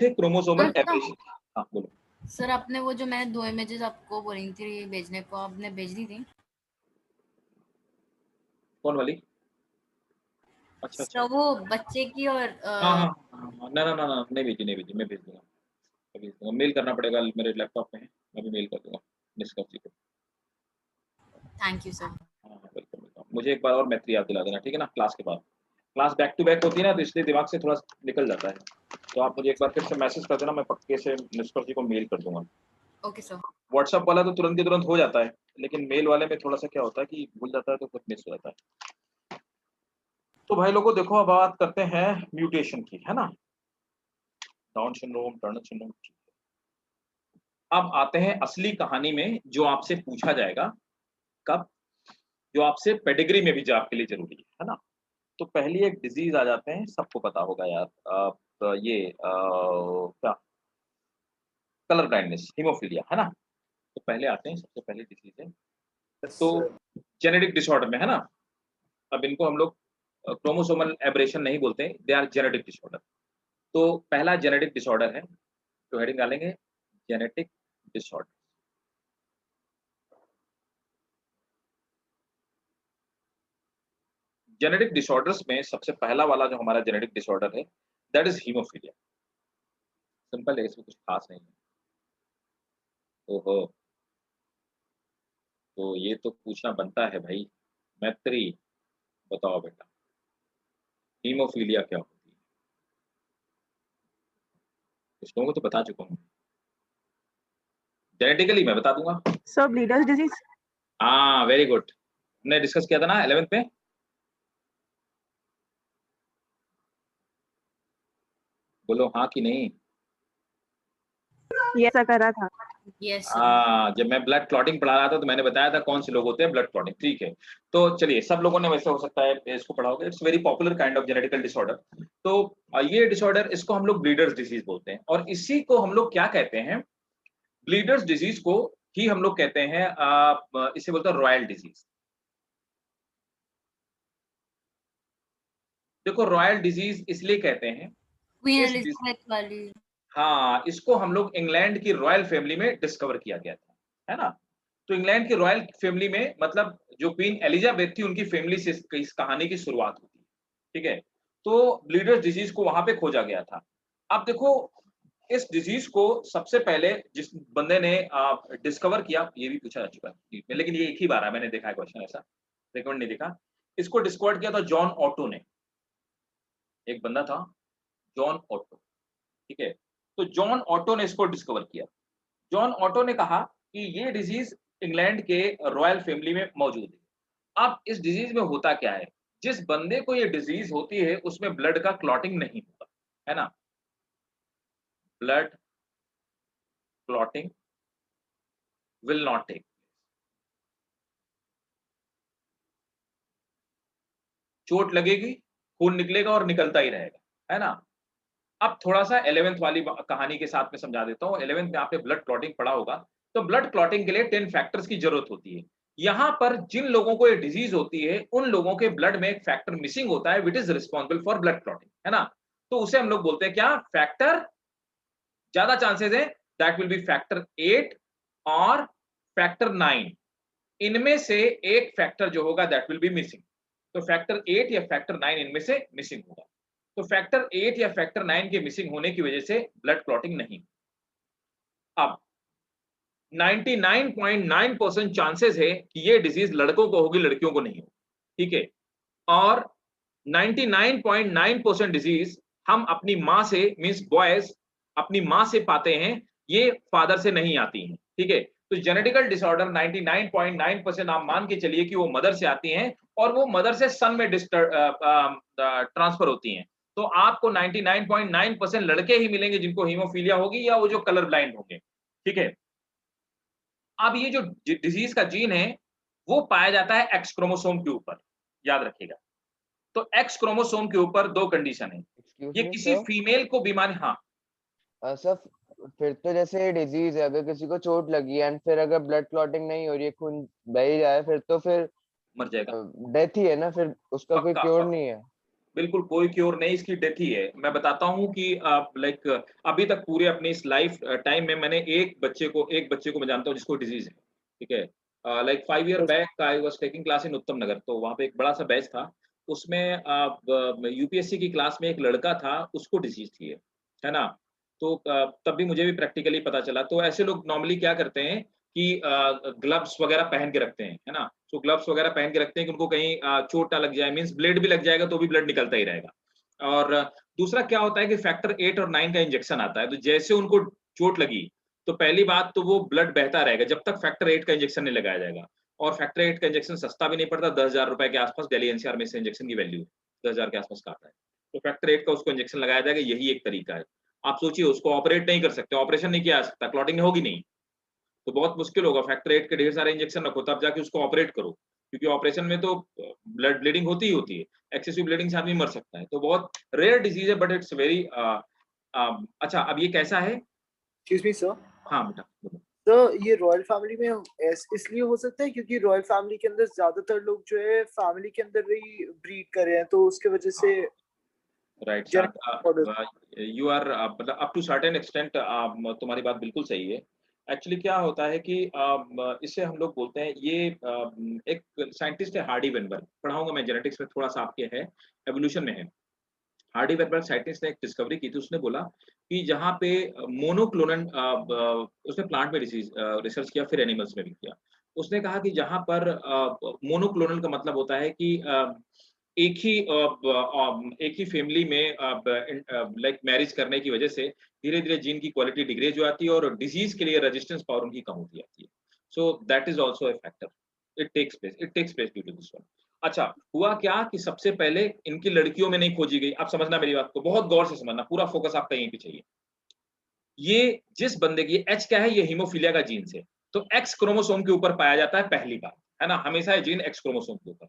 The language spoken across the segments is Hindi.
थे क्रोमोसोमल सर, एब्रेशन। हाँ बोलो सर आपने वो जो मैंने 2 इमेजेस आपको बोली थी भेजने को, आपने भेज दी थी? कौन वाली? अच्छा अच्छा। वो बच्चे की और हाँ हाँ हाँ हाँ, ना ना ना ना नहीं भेजी, नहीं भेजी, मैं भेज दूंगा, मैं भेज दूंगा, मेल करना पड़ेगा, मेरे लैपटॉप में है, मैं भी मेल कर दूंगा निष्कर्ष जी को। Thank you sir. हाँ हाँ, वेलकम वेलकम। मुझे एक बार और मैत्री याद दिला देना, ठीक है ना, क्लास के बाद। क्लास बैक टू बैक होती है ना, तो इसलिए दिमाग से थोड़ा निकल जाता है। तो आप मुझे एक बार फिर से मैसेज कर देना, मैं पक्के से निष्कर्ष जी को मेल कर दूंगा। Okay sir. व्हाट्सएप वाला तो तुरंत के तुरंत हो जाता है, लेकिन मेल वाले में थोड़ा सा क्या होता है कि भूल जाता है तो कुछ मिस हो जाता है। तो भाई लोगों देखो, अब बात करते हैं म्यूटेशन की, है ना, डाउन सिंड्रोम, टर्नर सिंड्रोम। अब आते हैं असली कहानी में, जो आपसे पूछा जाएगा कब, जो आपसे पेडिग्री में भी जो आपके लिए जरूरी है ना। तो पहली एक डिजीज आ जाते हैं, सबको पता होगा यार, ये क्या, कलर ब्लाइंडनेस, हीमोफीलिया, है ना। तो पहले आते हैं, सबसे पहली डिजीज है तो जेनेटिक डिसऑर्डर में, है ना। अब इनको हम लोग क्रोमोसोमल एब्रेशन नहीं बोलते, दे आर जेनेटिक डिसऑर्डर। तो पहला जेनेटिक डिसऑर्डर है, तो हेडिंग डालेंगे जेनेटिक डिसऑर्डर। जेनेटिक डिसऑर्डर्स में सबसे पहला वाला जो हमारा जेनेटिक डिसऑर्डर है, दैट इज हीमोफीलिया। सिंपल है, इसमें कुछ खास नहीं है। ओहो, तो ये तो पूछना बनता है भाई, मैत्री बताओ बेटा, हीमोफीलिया क्या होती है? कुछ लोगों को तो बता चुका हूँ, जेनेटिकली मैं बता दूंगा। सब लीडर्स डिजीज। हाँ वेरी गुड, हमने डिस्कस किया था ना 11th में। बोलो हाँ कि नहीं। ये ऐसा करा था। Yes sir. जब मैं ब्लड क्लॉटिंग पढ़ा रहा था तो मैंने बताया था कौन से लोग होते हैं ब्लड क्लॉटिंग, ठीक है। तो चलिए, सब लोगों ने वैसे हो सकता है इसको पढ़ा होगा, it's very popular kind of genetical disorder. तो ये डिसऑर्डर, इसको हम लोग ब्लीडर्स डिजीज बोलते हैं, और इसी को हम लोग क्या कहते हैं, ब्लीडर्स डिजीज को ही हम लोग कहते हैं, इसे बोलते हैं रॉयल डिजीज। देखो रॉयल डिजीज इसलिए कहते हैं, क्वीन इस एलिजाबेथ वाली। हाँ, इसको हम लोग इंग्लैंड की रॉयल फैमिली में डिस्कवर किया गया था, है ना। तो इंग्लैंड की रॉयल फैमिली में, मतलब जो क्वीन एलिजाबेथ थी, उनकी फैमिली से इस कहानी की शुरुआत होती है, ठीक है। तो ब्लीडर्स डिजीज को वहां पे खोजा गया था। अब देखो, इस डिजीज को सबसे पहले जिस बंदे ने डिस्कवर किया, ये भी पूछा जा चुका है, लेकिन ये एक ही बार है, मैंने देखा है क्वेश्चन ऐसा, रिकमेंड नहीं देखा। इसको डिस्कवर किया था जॉन ऑटो ने, एक बंदा था जॉन ऑटो, ठीक है। तो जॉन ऑटो ने इसको डिस्कवर किया। जॉन ऑटो ने कहा कि ये डिजीज इंग्लैंड के रॉयल फैमिली में मौजूद है। अब इस डिजीज में होता क्या है, जिस बंदे को ये डिजीज होती है उसमें ब्लड का क्लॉटिंग नहीं होता, है ना, blood clotting will not take, चोट लगेगी, खून निकलेगा और निकलता ही रहेगा, है ना। अब थोड़ा-सा 11th वाली ब कहानी के साथ में समझा देता हूँ। 11th में आपने ब्लड क्लॉटिंग पढ़ा होगा, तो ब्लड क्लॉटिंग के लिए 10 फैक्टर्स की ज़रूरत होती है। यहाँ पर जिन लोगों को ये डिज़ीज़ होती है, उन लोगों के ब्लड में एक फैक्टर मिसिंग होता है, which is responsible for blood clotting, है ना? तो उसे हम लोग बोलते हैं क्या? फैक्टर, ज़्यादा चांसेज़ है दैट विल बी फैक्टर 8 और फैक्टर 9। इनमें से एक फैक्टर जो होगा दैट विल बी मिसिंग। तो फैक्टर 8 या फैक्टर 9 इनमें से मिसिंग होगा। तो फैक्टर 8 या फैक्टर 9 के मिसिंग होने की वजह से ब्लड क्लॉटिंग नहीं। अब 99.9% चांसेस है कि ये डिजीज लड़कों को होगी, लड़कियों को नहीं होगी, ठीक है। और 99.9% डिजीज हम अपनी माँ से, मीन्स बॉयज अपनी माँ से पाते हैं, ये फादर से नहीं आती हैं, ठीक है। तो जेनेटिकल डिसऑर्डर 99.9% आप मान के चलिए कि वो मदर से आती हैं, और वो मदर से सन में ट्रांसफर होती हैं। तो आपको 99.9% लड़के ही मिलेंगे जिनको हीमोफीलिया होगी, या वो जो कलर ब्लाइंड होंगे, ठीक है। अब ये जो डिजीज का जीन है, वो पाया जाता है एक्स क्रोमोसोम के ऊपर, याद रखिएगा। तो एक्स क्रोमोसोम के ऊपर 2 कंडीशन है। एक्सक्यूज ये मी किसी सर। फीमेल को बीमारी, हाँ, सर फिर तो जैसे डिजीज है, अगर किसी को चोट लगी एंड फिर अगर ब्लड क्लॉटिंग नहीं हो रही है, खून बह ही रहा है, फिर तो फिर मर जाएगा। डेथ ही है ना, फिर उसका कोई पक्का, क्योर पक्का। नहीं है। बिल्कुल कोई क्योर नहीं, इसकी डेथ ही है। मैं बताता हूँ कि लाइक अभी तक पूरे अपनी इस लाइफ टाइम में मैंने एक बच्चे को मैं जानता हूँ जिसको डिज़ीज़ है, ठीक है? Like 5 year back I was taking class in उत्तम नगर, तो वहाँ पे एक बड़ा-सा बैच था। उसमें यूपीएससी की क्लास में एक लड़का था, उसको डिज़ीज़ थी ये, है ना? तो तब भी मुझे भी प्रैक्टिकली पता चला। तो ऐसे लोग नॉर्मली क्या करते हैं कि ग्लव्स वगैरह पहन के रखते हैं, है ना? तो ग्लव्स वगैरह पहन के रखते हैं कि उनको कहीं चोट ना लग जाए, मीन्स ब्लेड भी लग जाएगा तो भी ब्लड निकलता ही रहेगा। और दूसरा क्या होता है कि फैक्टर 8 और 9 का इंजेक्शन आता है, तो जैसे उनको चोट लगी, तो पहली बात तो वो ब्लड बहता रहेगा जब तक फैक्टर 8 का इंजेक्शन नहीं लगाया जाएगा। और फैक्टर 8 का इंजेक्शन सस्ता भी नहीं पड़ता, ₹10,000 के आस-पास दिल्ली एनसीआर में इस इंजेक्शन की वैल्यू 10,000 के आस-पास का आता है। तो फैक्टर 8 का उसको इंजेक्शन लगाया जाएगा, यही एक तरीका है। आप सोचिए उसको ऑपरेट नहीं कर सकते, ऑपरेशन नहीं किया जा सकता, क्लॉटिंग होगी नहीं। तो बहुत मुश्किल होगा, फैक्टर 8 के ढेर सारे इंजेक्शन रखो तब जाके उसको ऑपरेट करो। क्योंकि ऑपरेशन में तो ब्लीडिंग होती ही होती है। एक्सेसिव ब्लीडिंग से आदमी मर सकता है। तो बहुत रेयर डिज़ीज़ है बट इट्स वेरी अच्छा अब ये कैसा है? Excuse me sir. हाँ, बेटा बोलो। सर ये रॉयल फैमिली में इसलिए हो सकता है क्योंकि रॉयल फैमिली के अंदर ज्यादातर लोग जो है फैमिली के अंदर ही ब्रीड कर रहे हैं, तो उसके वजह से राइट जेनेटिक यू आर मतलब अप टू सर्टेन एक्सटेंट तुम्हारी बात बिल्कुल सही है। एक्चुअली क्या होता है कि इसे हम लोग बोलते हैं ये एक साइंटिस्ट है हार्डी वेनबर्ग, पढ़ाऊँगा मैं जेनेटिक्स में थोड़ा-सा आपके है, एवोल्यूशन में है। हार्डी वेनबर्ग साइंटिस्ट ने एक डिस्कवरी की थी, उसने बोला कि जहाँ पे मोनोक्लोनल उसने प्लांट में रिसर्च किया फिर एनिमल्स में भी किया। उसने कहा कि जहाँ पर मोनोक्लोनल का मतलब होता है कि एक ही फैमिली में लाइक मैरिज करने की वजह से धीरे-धीरे जीन की क्वालिटी डिग्रेड हो जाती है और डिजीज़ के लिए रेजिस्टेंस पावर उनकी कम होती जाती है। So that is also a factor. It takes place due to this one. अच्छा, हुआ क्या कि सबसे पहले इनकी लड़कियों में नहीं खोजी गई। आप समझना मेरी बात को, बहुत गौर से समझना, पूरा फोकस आपका यहीं पे चाहिए। ये जिस बंदे की एच क्या है, ये हीमोफीलिया का जीन्स है। तो एक्स क्रोमोसोम के ऊपर पाया जाता है पहली बात, है ना? हमेशा ये जीन एक्स क्रोमोसोम के ऊपर।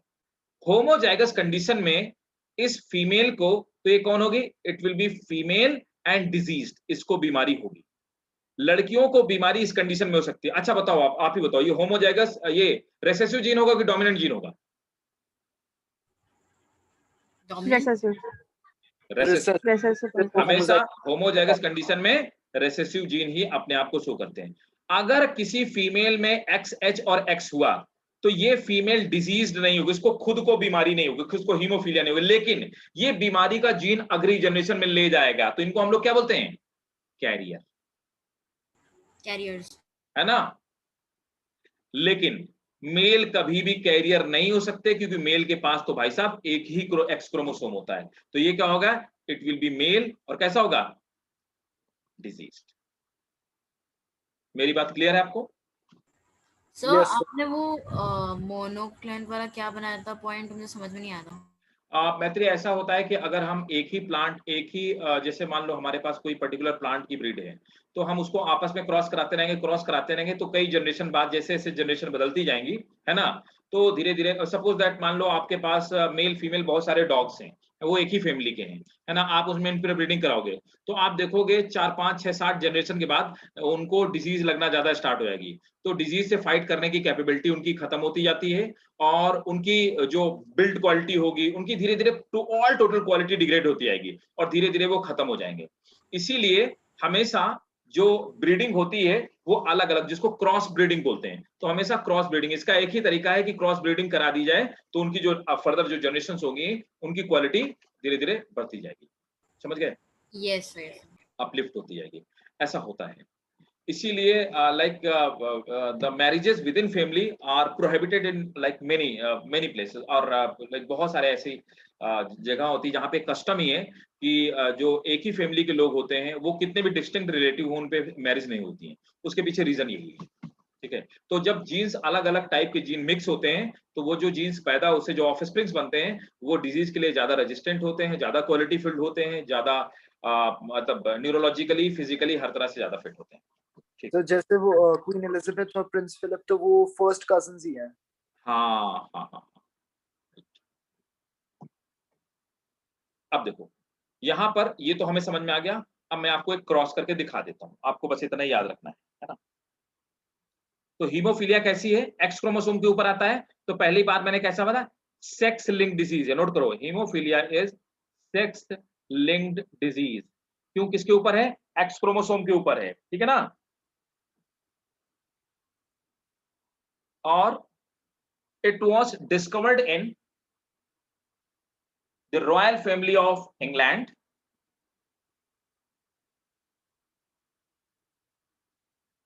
होमोजाइगस कंडीशन में इस फीमेल को तो ये कौन होगी? It will be female and diseased, इसको बीमारी होगी। लड़कियों को बीमारी इस कंडीशन में हो सकती है। अच्छा बताओ आप ही बताओ, ये होमोजाइगस ये रिसेसिव जीन होगा कि डोमिनेंट जीन होगा? डोमिनेंट। रिसेसिव। recessive हमेशा होमोजाइगस कंडीशन में रिसेसिव जीन ही अपने आप को शो करते हैं। अगर किसी फीमेल में एक्स एच और एक्स हुआ तो ये फीमेल डिजीज्ड नहीं होगी, इसको खुद को बीमारी नहीं होगी, खुद को हीमोफीलिया नहीं होगी, लेकिन ये बीमारी का जीन अगली जनरेशन में ले जाएगा। तो इनको हम लोग क्या बोलते हैं? Carrier, carriers. है ना? लेकिन मेल कभी भी कैरियर नहीं हो सकते क्योंकि मेल के पास तो भाई साहब एक ही एक्स क्रोमोसोम होता है। तो ये क्या होगा? इट विल बी मेल और कैसा होगा? डिजीज्ड। मेरी बात क्लियर है आपको? Sir Yes, sir. आपने वो मोनोक्लोनल वाला क्या बनाया था पॉइंट, मुझे समझ में नहीं आ रहा। मैत्री ऐसा होता है कि अगर हम एक ही जैसे मान लो हमारे पास कोई पर्टिकुलर प्लांट की ब्रीड है, तो हम उसको आपस में क्रॉस कराते रहेंगे तो कई जनरेशन बाद जैसे-जैसे जनरेशन बदलती जाएँगी, है ना? तो धीरे-धीरे सपोज़ दैट मान लो आपके पास मेल फीमेल बहुत सारे डॉग्स हैं, वो एक ही फैमिली के हैं, है ना? आप उसमें इनब्रीडिंग कराओगे, तो आप देखोगे 4, 5, 6, 7 जनरेशन के बाद उनको डिजीज़ लगना ज़्यादा स्टार्ट हो जाएगी। तो डिजीज़ से फाइट करने की कैपेबिलिटी उनकी खत्म होती जाती है और उनकी जो बिल्ड क्वालिटी होगी, उनकी धीरे-धीरे टोटल क्वालिटी डिग्रेड होती जाएगी और धीरे-धीरे वो खत्म हो जाएँगे। इसीलिए हमेशा जो ब्रीडिंग होती है, वो अलग-अलग जिसको क्रॉस ब्रीडिंग बोलते हैं। तो हमेशा क्रॉस ब्रीडिंग इसका एक ही तरीका है कि क्रॉस ब्रीडिंग करा दी जाए, तो उनकी जो फर्दर जो जनरेशंस होंगी, उनकी क्वालिटी धीरे-धीरे बढ़ती जाएगी। समझ गए? Yes sir. अपलिफ्ट होती जाएगी। ऐसा होता है। इसीलिए like the marriages within family are prohibited in like many places और लाइक बहुत सारे ऐसी जगह होती है जहाँ पे कस्टम ही है कि जो एक ही फैमिली के लोग होते हैं वो कितने भी डिस्टिंक्ट रिलेटिव हो उन पे मैरिज नहीं होती है। उसके पीछे रीजन यही है। ठीक है? तो जब जीन्स अलग-अलग टाइप के जीन मिक्स होते हैं, तो वो जो जीन्स पैदा उससे जो ऑफस्प्रिंग्स बनते हैं, वो डिजीज़ के लिए ज़्यादा रेजिस्टेंट होते हैं, ज़्यादा क्वालिटी फिल्ड होते हैं, ज़्यादा मतलब न्यूरोलॉजिकली, फिजिकली हर तरह से ज़्यादा फिट होते हैं। ठीक। तो जैसे वो क्वीन एलिजाबेथ और प्रिंस फिलिप तो वो फर्स्ट कजिन्स ही हैं। हाँ, हाँ, हाँ। अब देखो, यहाँ पर ये तो हमें समझ में आ गया। अब मैं आपको एक क्रॉस करके दिखा देता हूँ। आपको बस इतना ही याद रखना है ना? तो हीमोफीलिया कैसी है? एक्स क्रोमोसोम के ऊपर आता है। तो पहली बात मैंने कैसा बताया? सेक्स लिंक्ड डिजीज है। नोट करो, haemophilia is sex linked disease. क्यों, किसके ऊपर है? एक्स क्रोमोसोम के ऊपर है, ठीक है ना। और it was discovered in the royal family of England,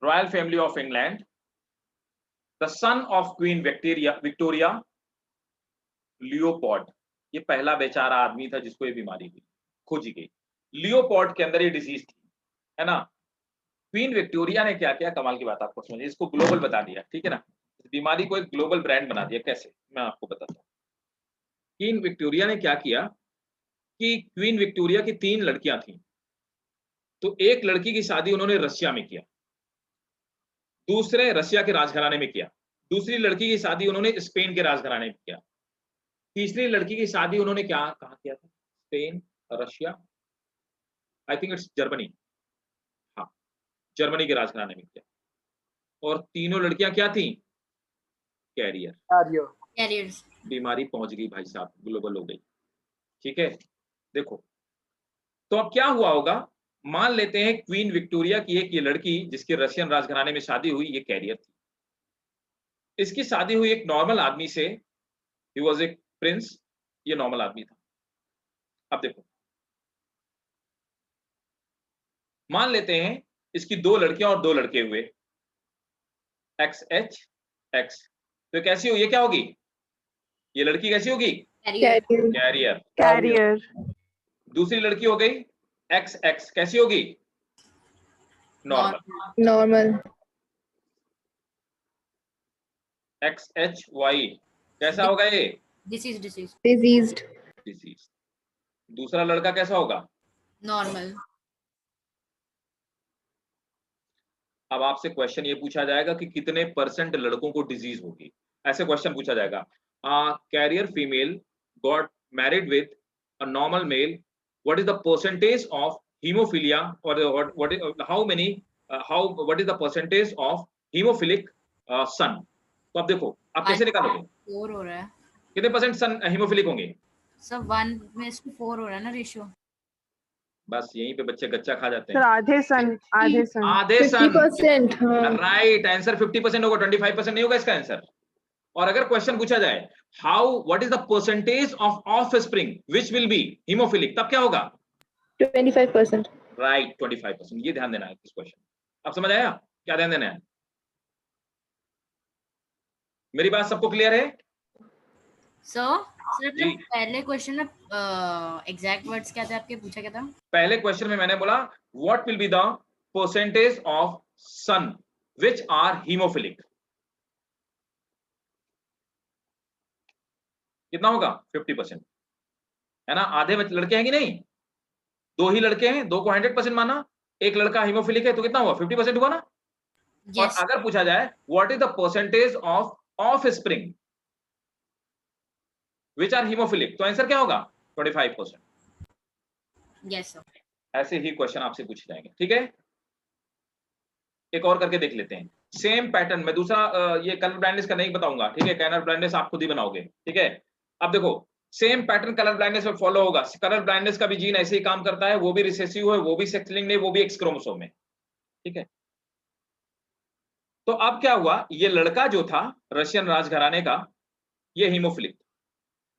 royal family of England, the son of queen Victoria Leopold. ये पहला बेचारा आदमी था जिसको ये बीमारी हुई, खोजी गई। लियोपोल्ड के अंदर ये डिजीज थी, है ना। क्वीन विक्टोरिया ने क्या किया, कमाल की बात आपको समझिए, इसको ग्लोबल बता दिया, ठीक है ना। इस बीमारी को एक ग्लोबल ब्रांड बना दिया। कैसे, मैं आपको बताता हूँ। क्वीन विक्टोरिया ने क्या किया कि क्वीन विक्टोरिया की 3 लड़कियां थीं, तो एक लड़की की शादी उन्होंने रशिया में किया, दूसरे रशिया के राजघराने में किया, दूसरी लड़की की शादी उन्होंने स्पेन के राजघराने में किया, तीसरी लड़की की शादी उन्होंने क्या कहाँ किया था? Spain, Russia, I think it's Germany, हाँ जर्मनी के राजघराने में किया। और तीनों लड़कियां क्या थी? कैरियर। कैरियर। कैरियर्स। बीमारी पहुंच गई भाई साहब, ग्लोबल हो गई, ठीक है। देखो, तो अब क्या हुआ होगा, मान लेते हैं क्वीन विक्टोरिया की एक ये लड़की जिसके रशियन राजघराने में शादी हुई, ये कैरियर थी। इसकी शादी हुई एक नॉर्मल आदमी से, ही वाज ए प्रिंस, ये नॉर्मल आदमी था। अब देखो, मान लेते हैं इसकी 2 लड़कियां और 2 लड़के हुए, एक्स एच एक्स, तो कैसी हो, ये क्या होगी, ये लड़की कैसी होगी? कैरियर। कैरियर। कैरियर। दूसरी लड़की हो गई एक्स एक्स, कैसी होगी? Normal. Normal. X H Y कैसा होगा ये? डिसीज। डिजीज्ड। डिसीज। दूसरा लड़का कैसा होगा? नॉर्मल। अब आपसे क्वेश्चन ये पूछा जाएगा कि कितने % लड़कों को डिजीज होगी, ऐसे क्वेश्चन पूछा जाएगा। Carrier female got married with a normal male, what is the percentage of haemophilia, और what is how many what is the percentage of haemophilic son. तो अब देखो, आप कैसे निकालोगे? 4 हो रहा है कितने % सन हीमोफिलिक होंगे? सब, 1:4 हो रहा है ना रेशियो। बस यहीं पे बच्चे गच्चा खा जाते सर हैं। आधे सन, आधे सन। आधे सन, 50%। हाँ। राइट आंसर 50% होगा, 25% नहीं होगा इसका आंसर। और अगर क्वेश्चन पूछा जाए how what is the percentage of offspring which will be haemophilic, तब क्या होगा? 25%। राइट 25%। ये ध्यान देना है इस क्वेश्चन। अब समझ आया क्या ध्यान देना है? मेरी बात सबको क्लियर है? सर जी। अपने पहले क्वेश्चन में एग्जैक्ट वर्ड्स क्या थे आपके, पूछा क्या था? पहले क्वेश्चन में मैंने बोला what will be the percentage of son which are haemophilic, कितना होगा? 50%, है ना। आधे लड़के हैं कि नहीं? 2 ही लड़के हैं, 2 को 100% माना, एक लड़का हीमोफिलिक है, तो कितना हुआ? 50% हुआ ना। और यस। अगर पूछा जाए what is the percentage of offspring which are haemophilic, तो आंसर क्या होगा? 25%। Yes sir. ऐसे ही क्वेश्चन आपसे पूछे जाएंगे, ठीक है। एक और करके देख लेते हैं, सेम पैटर्न में दूसरा। ये कलर ब्लाइंडनेस का नहीं बताऊंगा, ठीक है, कलर ब्लाइंडनेस आप खुद ही बनाओगे, ठीक है। अब देखो, सेम पैटर्न कलर ब्लाइंडनेस में फॉलो होगा। कलर ब्लाइंडनेस का भी जीन ऐसे ही काम करता है, वो भी रिसेसिव है, वो भी सेक्स लिंक्ड है, वो भी एक्स क्रोमोसोम है, ठीक है। तो अब क्या हुआ, ये लड़का जो था रशियन राजघराने का, ये हीमोफिलिक,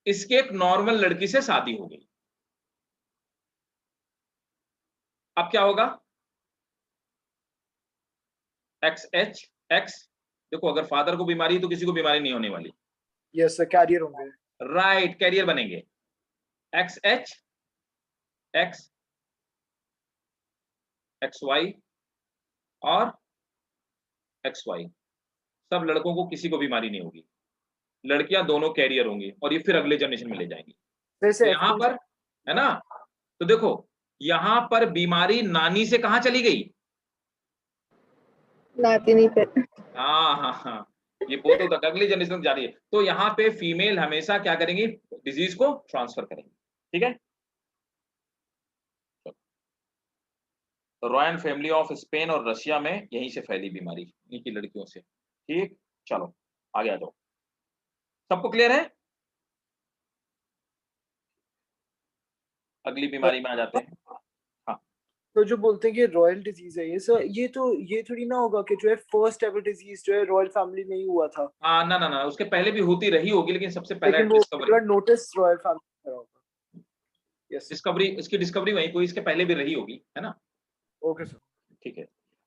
इसके एक नॉर्मल लड़की से शादी हो गई। अब क्या होगा? एक्स एच एक्स, देखो अगर फादर को बीमारी है तो किसी को बीमारी नहीं होने वाली, यस सर, कैरियर होंगे। राइट, कैरियर बनेंगे। X H X X Y और एक्स वाई, सब लड़कों को किसी को बीमारी नहीं होगी, लड़कियां दोनों कैरियर होंगी, और ये फिर अगले जनरेशन में ले जाएंगी। तो जैसे यहाँ F2 पर, है ना, तो देखो यहाँ पर बीमारी नानी से कहां चली गई? नातिनी पे। हाँ हाँ हाँ, ये पोतो तक अगली जनरेशन जा रही है। तो यहाँ पे फीमेल हमेशा क्या करेंगी? डिजीज को ट्रांसफर करेंगी, ठीक है। रॉयल फैमिली ऑफ स्पेन और रशिया में यहीं से फैली बीमारी, इन्हीं की लड़कियों से, ठीक। चलो आगे आ जाओ, सबको क्लियर है? अगली बीमारी में आ जाते हैं। तो जो बोलते हैं कि रॉयल डिजीज है ये सर, ये थोड़ी ना होगा कि जो है फर्स्ट एवर डिजीज जो है रॉयल फैमिली में ही हुआ था, ना ना ना, उसके पहले भी होती रही होगी, लेकिन सबसे पहले लेकिन वो डिस्कवरी नोटिस रॉयल फैमिली करा होगा। यस, इसकी डिस्कवरी वहीं कोई इसके पहले भी रही होगी, है ना। Okay sir. ठीक है,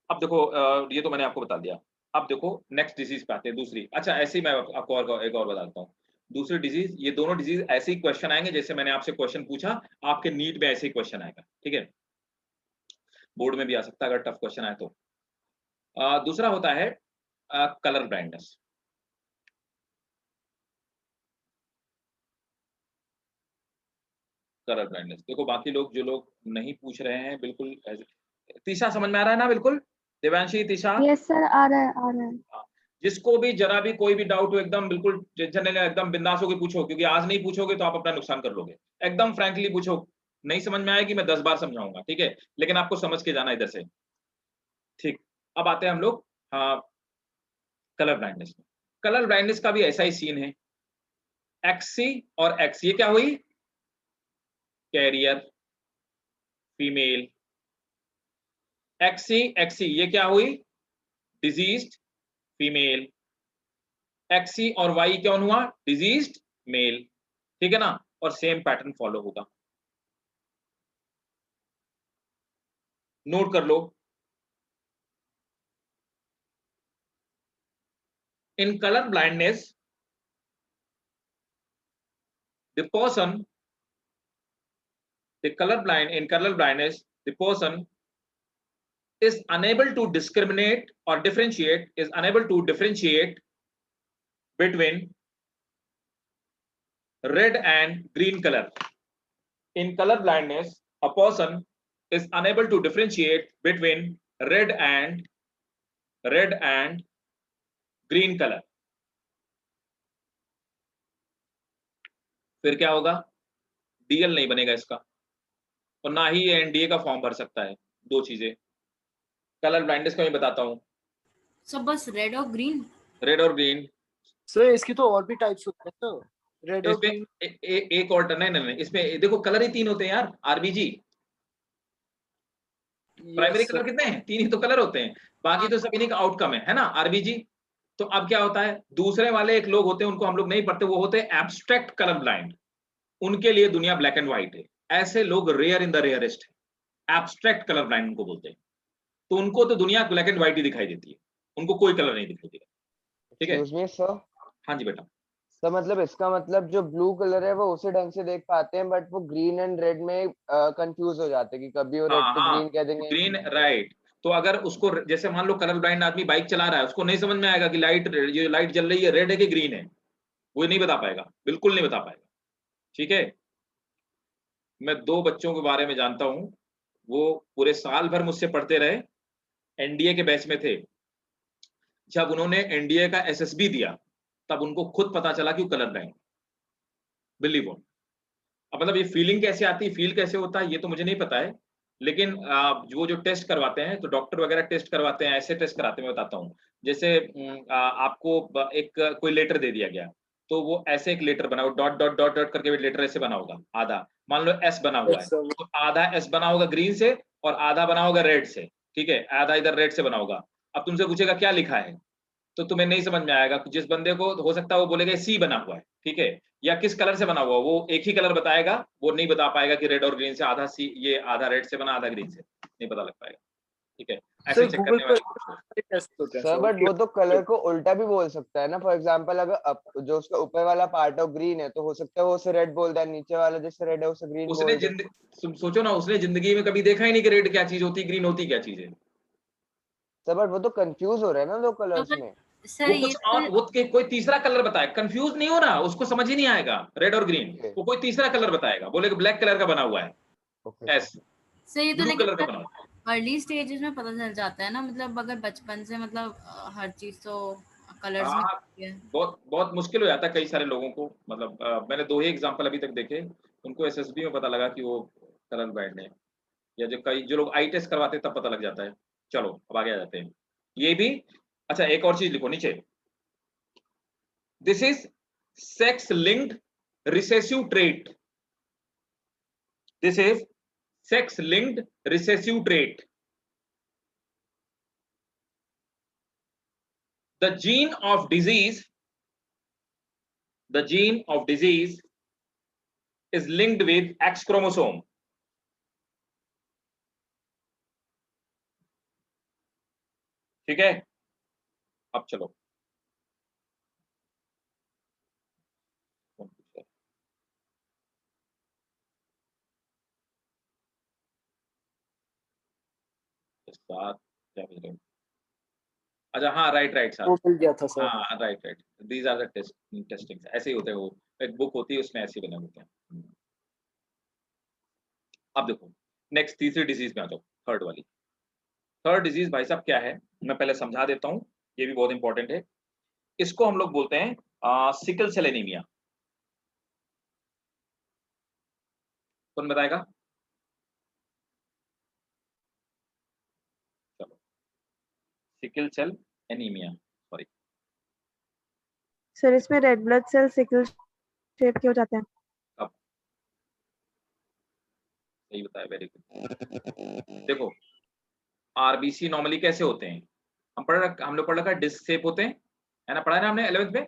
अब देखो ये तो मैंने आपको बता दिया। अब देखो नेक्स्ट डिजीज पे आते हैं, दूसरी। अच्छा, ऐसे ही मैं आपको एक और बताता हूँ। दूसरी डिजीज, ये दोनों डिजीज ऐसे ही क्वेश्चन आएंगे जैसे मैंने आपसे क्वेश्चन पूछा, आपके नीट में ऐसे ही क्वेश्चन आएगा, ठीक है। बोर्ड में भी आ सकता है अगर टफ क्वेश्चन आए तो। दूसरा होता है कलर ब्लाइंडनेस। कलर ब्लाइंडनेस देखो, बाकी लोग जो लोग नहीं पूछ रहे हैं बिल्कुल तीसरा समझ में आ रहा है ना बिल्कुल, देवांशी, तीसरा? Yes sir, आ रहा है। जिसको भी जरा भी कोई भी डाउट हो, एकदम बिल्कुल टेंशन नहीं लेना, एकदम बिंदास होकर पूछो, क्योंकि आज नहीं पूछोगे तो आप अपना नुकसान कर लोगे। एकदम फ्रैंकली पूछो, नहीं समझ में आएगी मैं 10 बार समझाऊंगा, ठीक है, लेकिन आपको समझ के जाना इधर से। ठीक, अब आते हैं हम लोग कलर ब्लाइंडनेस में। कलर ब्लाइंडनेस का भी ऐसा ही सीन है। एक्सी और एक्स, ये क्या हुई? Carrier female. एक्सी एक्सी, ये क्या हुई? Diseased female. एक्सी और वाई कौन हुआ? डिजीज्ड मेल, ठीक है ना। और सेम पैटर्न फॉलो होगा, नोट कर लो। In colour blindness the person in color blindness the person is unable to discriminate or differentiate between red and green color. In color blindness, a person is unable to differentiate between red and green color. फिर क्या होगा? डीएल नहीं बनेगा इसका, और ना ही ये एनडीए का फॉर्म भर सकता है। दो चीजें कलर ब्लाइंडनेस का मैं बताता हूँ। सब बस रेड और ग्रीन? रेड और ग्रीन सर इसकी तो और भी टाइप्स होते हैं सर, रेड और इसमें ग्रीन। एक और नहीं, इसमें देखो कलर ही 3 होते हैं यार, आरबीजी। प्राइमरी कलर कितने हैं? 3 ही तो कलर होते हैं, बाकी तो सब इन्हीं का आउटकम है ना, आरबीजी। तो अब क्या होता है, दूसरे वाले एक लोग होते हैं, उनको हम लोग नहीं पढ़ते, वो होते हैं एब्स्ट्रैक्ट कलर ब्लाइंड। उनके लिए दुनिया ब्लैक एंड व्हाइट है। ऐसे लोग रेयर इन द रेयरेस्ट है, एब्स्ट्रैक्ट कलर ब्लाइंड उनको बोलते हैं। तो उनको तो दुनिया ब्लैक एंड व्हाइट ही दिखाई देती है, उनको कोई कलर नहीं दिखाई देगा, ठीक है। Excuse me, sir. हाँ जी बेटा। तो मतलब इसका मतलब जो ब्लू कलर है वो उसे ढंग से देख पाते हैं, बट वो ग्रीन एंड रेड में कंफ्यूज हो जाते हैं कि कभी वो रेड को हाँ, ग्रीन कह देंगे। Green, right. तो अगर उसको जैसे मान लो कलर ब्लाइंड आदमी बाइक चला रहा है, उसको नहीं समझ में आएगा कि ये लाइट जल रही है रेड है कि ग्रीन है, वो नहीं बता पाएगा, बिल्कुल नहीं बता पाएगा, ठीक है। मैं 2 बच्चों के बारे में जानता हूं, वो पूरे साल भर मुझसे पढ़ते रहे, एनडीए के बैच में थे। जब उन्होंने एनडीए का एसएसबी दिया तब उनको खुद पता चला कि वो कलर ब्लाइंड, बिलीव। अब मतलब ये फीलिंग कैसे आती है, फील कैसे होता है, ये तो मुझे नहीं पता है, लेकिन जो टेस्ट करवाते हैं, तो डॉक्टर वगैरह टेस्ट करवाते हैं, ऐसे टेस्ट कराते हैं, मैं बताता हूँ। जैसे आपको एक कोई लेटर दे दिया गया, तो वो ऐसे एक लेटर बना, डॉट डॉट डॉट डॉट करके लेटर ऐसे बना होगा, आधा मान लो एस बना हुआ है, तो आधा एस बना होगा ग्रीन से और आधा बना होगा रेड से, ठीक है, आधा इधर रेड से बना होगा। अब तुमसे पूछेगा क्या लिखा है, तो तुम्हें नहीं समझ में आएगा। जिस बंदे को हो सकता है वो बोलेगा सी बना हुआ है, ठीक है, या किस कलर से बना हुआ, वो एक ही कलर बताएगा, वो नहीं बता पाएगा कि रेड और ग्रीन से, आधा सी ये आधा रेड से बना आधा ग्रीन से, नहीं पता लग पाएगा, ठीक है। ऐसे चेक करने वाले टेस्ट होते हैं सर, बट वो तो कलर को उल्टा भी बोल सकता है ना। फॉर एग्जांपल अगर जो उसका ऊपर वाला पार्ट है ग्रीन है, तो हो सकता है वो उसे रेड बोल दे, नीचे वाला जिससे रेड है उसे ग्रीन उसने बोल दे। सोचो ना, उसने जिंदगी में कभी देखा ही नहीं कि रेड क्या चीज होती, ग्रीन होती क्या चीज है। सर बट वो तो कंफ्यूज हो रहा है ना दो कलर्स में। सर वो ये कुछ और, वो कोई तीसरा कलर बताए, कंफ्यूज नहीं हो रहा, उसको समझ ही नहीं आएगा रेड और ग्रीन, वो कोई तीसरा कलर बताएगा, बोलेगा ब्लैक कलर का बना हुआ है, एस सर ये तो ब्लू कलर का लेकिन बना हुआ है। अर्ली स्टेजेस में पता चल जाता है ना, मतलब अगर बचपन से मतलब हर चीज तो कलर्स में हाँ, है। बहुत बहुत मुश्किल हो जाता है कई सारे लोगों को, मतलब मैंने 2 ही एग्जांपल अभी तक देखे, उनको एसएसबी में पता लगा कि वो कलर ब्लाइंड है, या जो लोग आई टेस्ट करवाते हैं तब पता लग जाता है। चलो अब आगे आ जाते हैं, ये भी। अच्छा, एक और चीज लिखो नीचे, this is sex linked recessive trait. This is sex-linked recessive trait. The gene of disease is linked with X chromosome. ठीक है, अब चलो अच्छा हाँ राइट सर, वो मिल गया था सर। हाँ right, these are the testing, ऐसे ही होते हैं, वो एक बुक होती है उसमें ऐसे बने होते हैं। अब देखो नेक्स्ट तीसरी डिजीज में आ जाओ, थर्ड वाली। थर्ड डिजीज भाई साहब क्या है, मैं पहले समझा देता हूँ, ये भी बहुत इंपॉर्टेंट है। इसको हम लोग बोलते हैं सिकल सेल एनीमिया। कौन बताएगा? चलो, sickle cell anaemia, sorry sir इसमें red blood cell sickle shape के हो जाते हैं। अब सही बताया, वेरी गुड। देखो आरबीसी नॉर्मली कैसे होते हैं, हम लोग पढ़ रखा है, डिस्क शेप होते हैं, है ना, पढ़ा है ना हमने 11th में,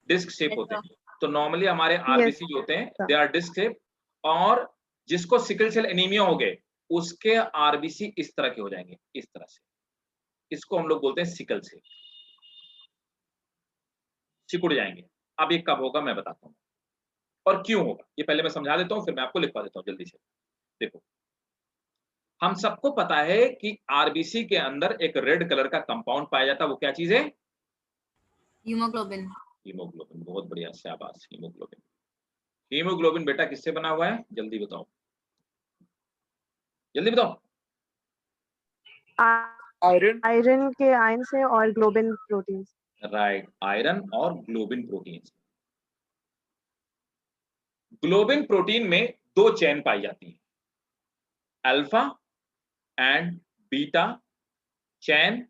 डिस्क शेप होते हैं। तो नॉर्मली हमारे आरबीसी जो होते हैं दे आर डिस्क शेप, और जिसको सिकल सेल एनीमिया हो गए उसके आरबीसी इस तरह के हो जाएंगे, इस तरह से, इसको हम लोग बोलते हैं सिकल सेल, सिकुड़ जाएंगे। अब ये कब होगा मैं बताता हूँ और क्यों होगा, ये पहले मैं समझा देता हूँ फिर मैं आपको लिखवा देता हूँ जल्दी से। देखो हम सबको पता है कि आरबीसी के अंदर एक रेड कलर का कंपाउंड पाया जाता है, वो क्या चीज है? हीमोग्लोबिन। हीमोग्लोबिन, बहुत बढ़िया, शाबाश, हीमोग्लोबिन। हीमोग्लोबिन बेटा किससे बना हुआ है, जल्दी बताओ, जल्दी बताओ। आयरन। आयरन के आयन से और ग्लोबिन प्रोटीन। राइट, आयरन और ग्लोबिन प्रोटीन। ग्लोबिन प्रोटीन में दो चेन पाई जाती है, alpha and beta chain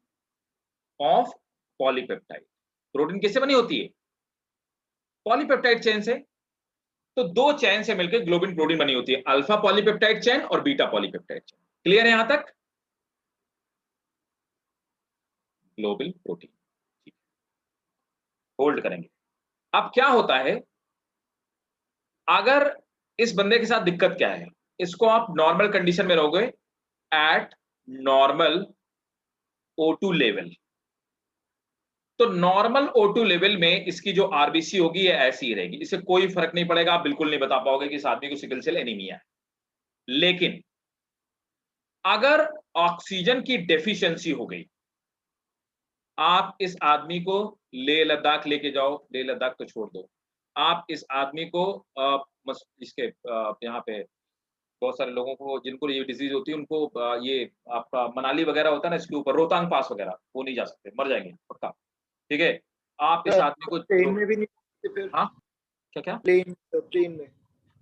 of polypeptide. Protein किससे बनी होती है? पॉलीपेप्टाइड चेन से। तो दो चेन से मिलकर ग्लोबिन प्रोटीन बनी होती है, अल्फा पॉलीपेप्टाइड चेन और बीटा पॉलीपेप्टाइड चेन। क्लियर है यहां तक? ग्लोबिन प्रोटीन, होल्ड करेंगे। अब क्या होता है, अगर इस बंदे के साथ दिक्कत क्या है, इसको आप नॉर्मल कंडीशन में रहोगे एट नॉर्मल O2 लेवल, तो नॉर्मल O2 लेवल में इसकी जो आरबीसी होगी ये ऐसी ही रहेगी, इससे कोई फर्क नहीं पड़ेगा, आप बिल्कुल नहीं बता पाओगे कि इस आदमी को सिकल सेल एनीमिया है। लेकिन अगर ऑक्सीजन की डेफिशिएंसी हो गई, आप इस आदमी को लेह लद्दाख लेके जाओ, लेह लद्दाख तो छोड़ दो, आप इस आदमी को इसके यहाँ पे बहुत सारे लोगों को जिनको ये डिजीज होती है उनको ये आपका मनाली वगैरह होता है ना, इसके ऊपर रोहतांग पास वगैरह, वो नहीं जा सकते, मर जाएंगे पक्का। ठीक है, आप इस आदमी को प्लेन में भी नहीं फिर। हाँ क्या क्या? प्लेन में,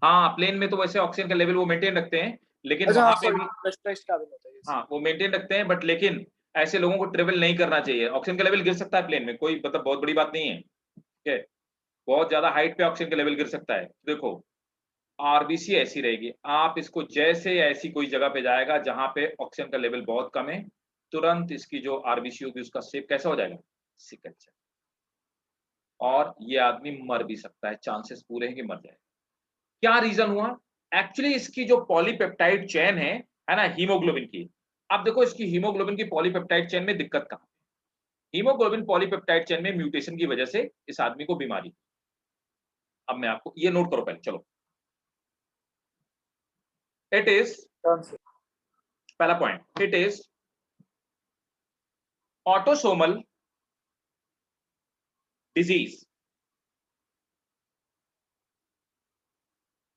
हाँ प्लेन में तो वैसे ऑक्सीजन का लेवल वो मेंटेन रखते हैं, लेकिन अच्छा वहां पे भी प्रेशराइज्ड कैबिन होता है ये। हाँ वो मेंटेन रखते हैं, बट लेकिन ऐसे लोगों को ट्रेवल नहीं करना चाहिए। ऑक्सीजन का लेवल गिर सकता है प्लेन में, कोई मतलब बहुत बड़ी बात नहीं है, ठीक है, बहुत ज्यादा हाइट पे ऑक्सीजन का लेवल गिर सकता है। देखो आरबीसी ऐसी रहेगी, आप इसको जैसे ऐसी कोई जगह पे जाएगा जहां पे ऑक्सीजन का लेवल बहुत कम है, तुरंत इसकी जो आरबीसी होगी उसका शेप कैसा हो जाएगा? Sickle cell. और ये आदमी मर भी सकता है, चांसेस पूरे हैं कि मर जाए। क्या रीजन हुआ? एक्चुअली इसकी जो पॉलीपेप्टाइड चेन है ना हीमोग्लोबिन की, अब देखो इसकी हीमोग्लोबिन की पॉलीपेप्टाइड चेन में दिक्कत कहां? हीमोग्लोबिन पॉलीपेप्टाइड चेन में म्यूटेशन की वजह से इस आदमी को बीमारी। अब मैं आपको ये नोट करो पहले, चलो। इट इज, पहला point, it is autosomal disease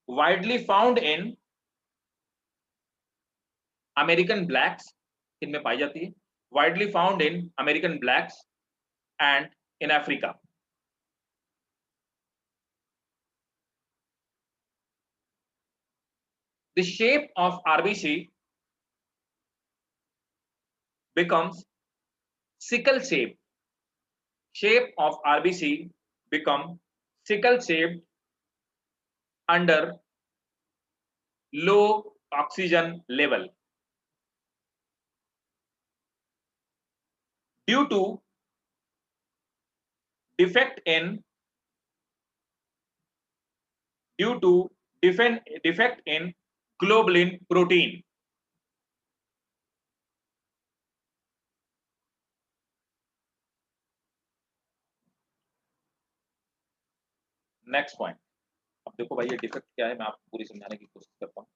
widely found in American blacks, इनमें पाई जाती है, widely found in American blacks and in Africa. The shape of RBC becomes sickle shape. Shape of RBC become sickle shaped under low oxygen level due to defect in globulin protein. Next point, अब देखो भाई ये डिफेक्ट क्या है, मैं आपको पूरी समझाने की कोशिश करता हूँ,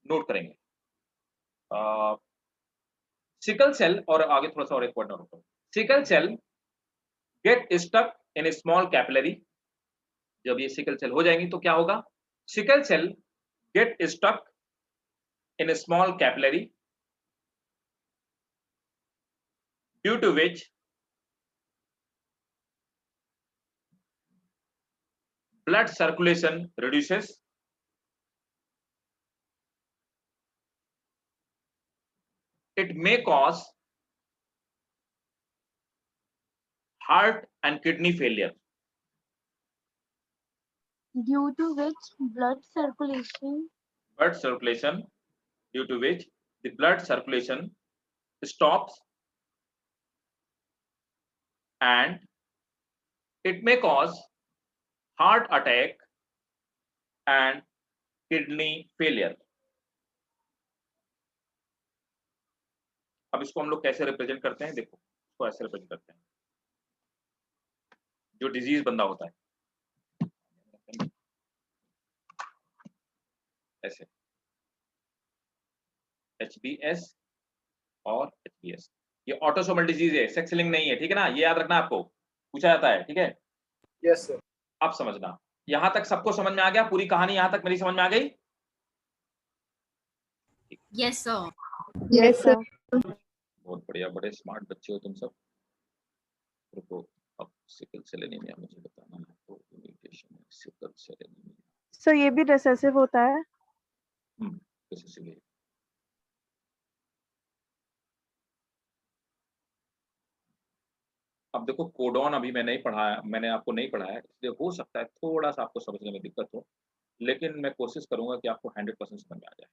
नोट करेंगे। सिकल सेल, और आगे थोड़ा सा और एक पॉइंट नोट करो। Sickle cell get stuck in small capillary, जब ये सिकल सेल हो जाएंगी तो क्या होगा, sickle cell get stuck in small capillary due to which blood circulation reduces, it may cause heart and kidney failure. Due to which blood circulation Due to which the blood circulation stops and it may cause heart attack and kidney failure. अब इसको हम लोग कैसे रिप्रेजेंट करते हैं, देखो इसको ऐसे रिप्रेजेंट करते हैं, जो डिजीज बंदा होता है ऐसे HBS और HBS, ये ऑटोसोमल डिजीज है, सेक्स लिंक नहीं है, ठीक है ना, ये याद रखना, आपको पूछा जाता है, ठीक है। Yes sir. अब समझना, यहां तक सबको समझ में आ गया, पूरी कहानी यहां तक मेरी समझ में आ गई? Yes sir. Yes, sir. बहुत बढ़िया, बड़े स्मार्ट बच्चे हो तुम सब। रुको, अब सिकल सेल एनीमिया मुझे बताना है, तो म्यूटेशन है सिकल सेल एनीमिया। सर ये भी रिसेसिव होता है? रिसेसिव। अब देखो कोडॉन अभी मैं नहीं पढ़ाया, मैंने आपको नहीं पढ़ाया, इसलिए हो सकता है थोड़ा सा आपको समझने में दिक्कत हो, लेकिन मैं कोशिश करूंगा कि आपको 100% समझ में आ जाए।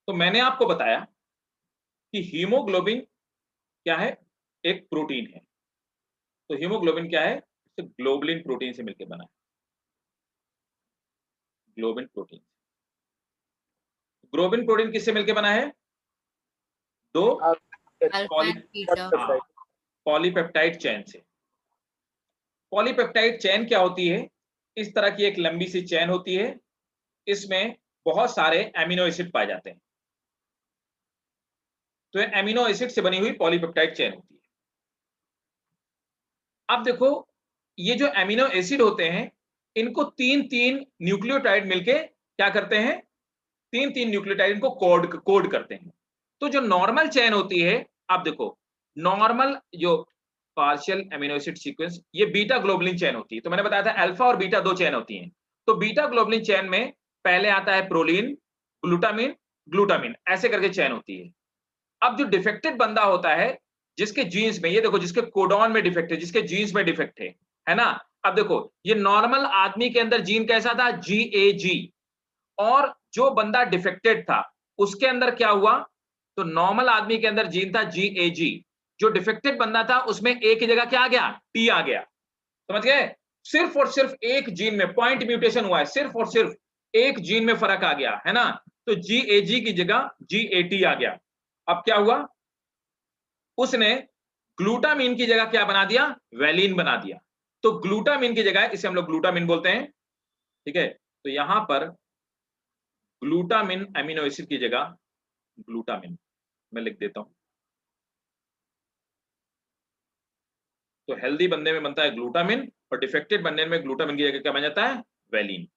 तो मैंने आपको बताया कि हीमोग्लोबिन क्या है, एक प्रोटीन है। तो हीमोग्लोबिन क्या है, ग्लोबुलिन प्रोटीन से मिलकर बना है, ग्लोबिन प्रोटीन। ग्लोबिन प्रोटीन किससे मिलकर बना है, दो पॉलीपेप्टाइड चेन से। पॉलीपेप्टाइड चेन क्या होती है, इस तरह की एक लंबी सी चेन होती है, इसमें बहुत सारे एमिनो एसिड पाए जाते हैं, तो ये एमिनो एसिड से बनी हुई पॉलीपेप्टाइड चेन होती है। अब देखो ये जो एमिनो एसिड होते हैं, इनको तीन न्यूक्लियोटाइड मिलके क्या करते हैं, तीन न्यूक्लियोटाइड इनको कोड करते हैं। तो जो नॉर्मल चेन होती है, अब देखो नॉर्मल जो पार्शियल एमिनो एसिड सीक्वेंस, ये बीटा ग्लोबुलिन चेन होती है। तो मैंने बताया था अल्फा और बीटा दो चेन होती हैं। तो बीटा ग्लोबुलिन चेन में पहले आता है प्रोलीन, ग्लूटामिन, ग्लूटामिन, ऐसे करके चेन होती है। अब जो डिफेक्टेड बंदा होता है, जिसके जीन्स में, ये देखो जिसके कोडॉन में डिफेक्ट है, जिसके जीन्स में डिफेक्ट है ना। अब देखो ये नॉर्मल आदमी के अंदर जीन कैसा था, GAG, और जो बंदा डिफेक्टेड था उसके अंदर क्या हुआ, तो नॉर्मल आदमी के अंदर जीन था GAG, जो डिफेक्टेड बंदा था उसमें A की जगह क्या आ गया, T आ गया। समझ गए, सिर्फ और सिर्फ एक जीन में पॉइंट म्यूटेशन हुआ है, सिर्फ और सिर्फ एक जीन में फर्क आ गया है ना, तो GAG की जगह GAT आ गया। अब क्या हुआ, उसने ग्लूटामिन की जगह क्या बना दिया, वैलिन बना दिया। तो ग्लूटामिन की जगह, इसे हम लोग ग्लूटामिन बोलते हैं, ठीक है। तो यहां पर ग्लूटामिन एमिनो एसिड की जगह ग्लूटामिन मैं लिख देता हूं। तो हेल्दी बंदे में बनता है ग्लूटामिन, और डिफेक्टेड बंदे में ग्लूटामिन की जगह क्या बन जाता है, वैलिन।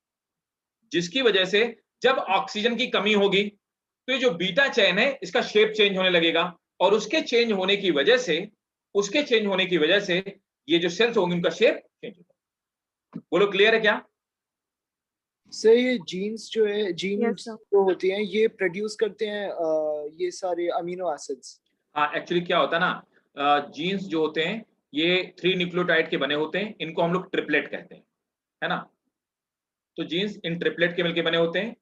जिसकी वजह से जब ऑक्सीजन की कमी होगी तो ये जो बीटा चेन है इसका शेप चेंज होने लगेगा, और उसके चेंज होने की वजह से ये जो सेल्स होंगे उनका शेप चेंज होगा। बोलो क्लियर है क्या? सर ये जीन्स जो है, जीन्स Yes, sir. जो होती हैं ये प्रोड्यूस करते हैं ये सारे अमीनो एसिड्स। हाँ, एक्चुअली क्या होता है ना, जीन्स जो होते हैं ये 3 न्यूक्लियोटाइड के बने होते हैं, इनको हम लोग ट्रिपलेट कहते हैं, है ना। तो जीन्स इन ट्रिपलेट के मिलके बने होते हैं।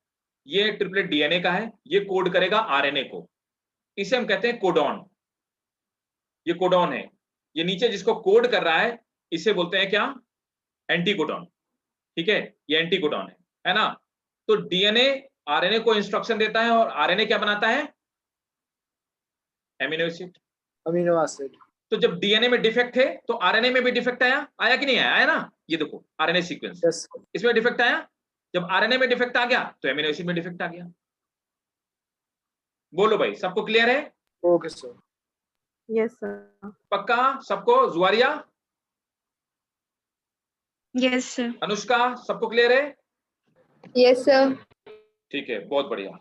ये ट्रिपलेट डीएनए का है, ये कोड करेगा आरएनए को, इसे हम कहते हैं कोडॉन। ये कोडॉन है, ये नीचे जिसको कोड कर रहा है इसे बोलते हैं क्या, एंटीकोडॉन, ठीक है, ये एंटीकोडॉन है ना। तो डीएनए आरएनए को इंस्ट्रक्शन देता है और आरएनए क्या बनाता है, एमिनो एसिड। Amino acid. तो जब डीएनए में डिफेक्ट है तो आरएनए में भी डिफेक्ट आया कि नहीं आया, आया ना। ये देखो आरएनए सीक्वेंस, यस इसमें डिफेक्ट आया। जब आरएनए में डिफेक्ट आ गया तो एमिनो एसिड में डिफेक्ट आ गया। बोलो भाई, सबको क्लियर है? Okay sir. Yes sir. पक्का सबको? जुआरिया, Yes, sir. अनुष्का, सबको क्लियर है? Yes, sir. ठीक है, बहुत बढ़िया। सर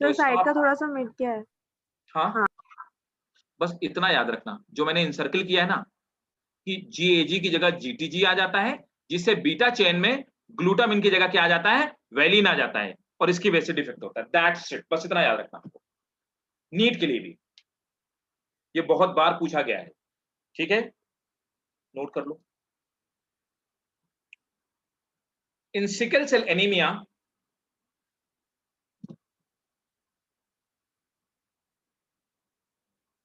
तो साइड का इसका थोड़ा सा मिट गया है। हाँ, बस इतना याद रखना, जो मैंने इनसर्कल किया है ना, कि जीएजी की जगह जीटीजी आ जाता है, जिससे बीटा चेन में ग्लूटामिन की जगह क्या आ जाता है, वैलिन आ जाता है, और इसकी वजह से डिफेक्ट होता है। दैट्स इट, बस इतना याद रखना आपको, नीट के लिए भी ये बहुत बार पूछा गया है, ठीक है, नोट कर लो। In sickle cell anaemia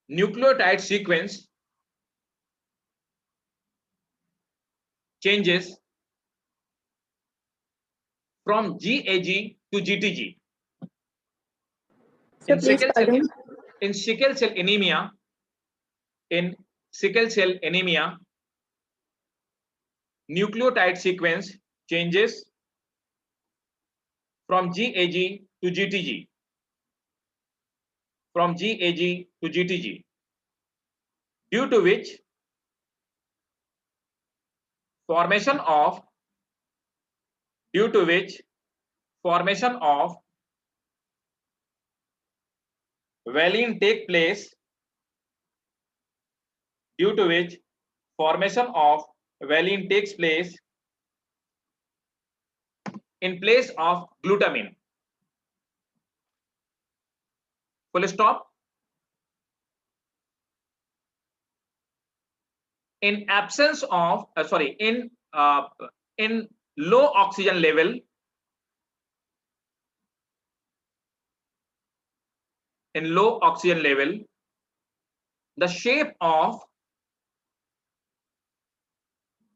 nucleotide sequence changes from GAG to GTG. Sir, In please sickle cell, pardon. in sickle cell anemia, in sickle cell anemia, nucleotide sequence changes from GAG to GTG. From GAG to GTG, due to which formation of valine take place, due to which formation of valine takes place in place of glutamine. Full stop. In absence of in low oxygen level, the shape of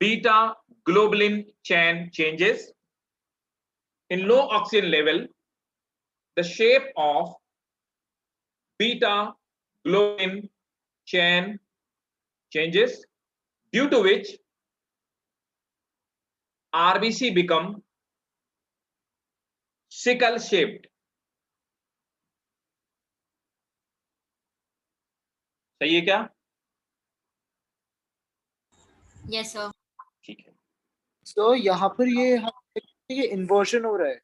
beta globulin chain changes. In low oxygen level, the shape of beta globulin chain changes, due to which RBC become sickle shaped. सही है क्या? Yes sir. ठीक है। तो यहाँ पर ये इन्वर्जन हो रहा है।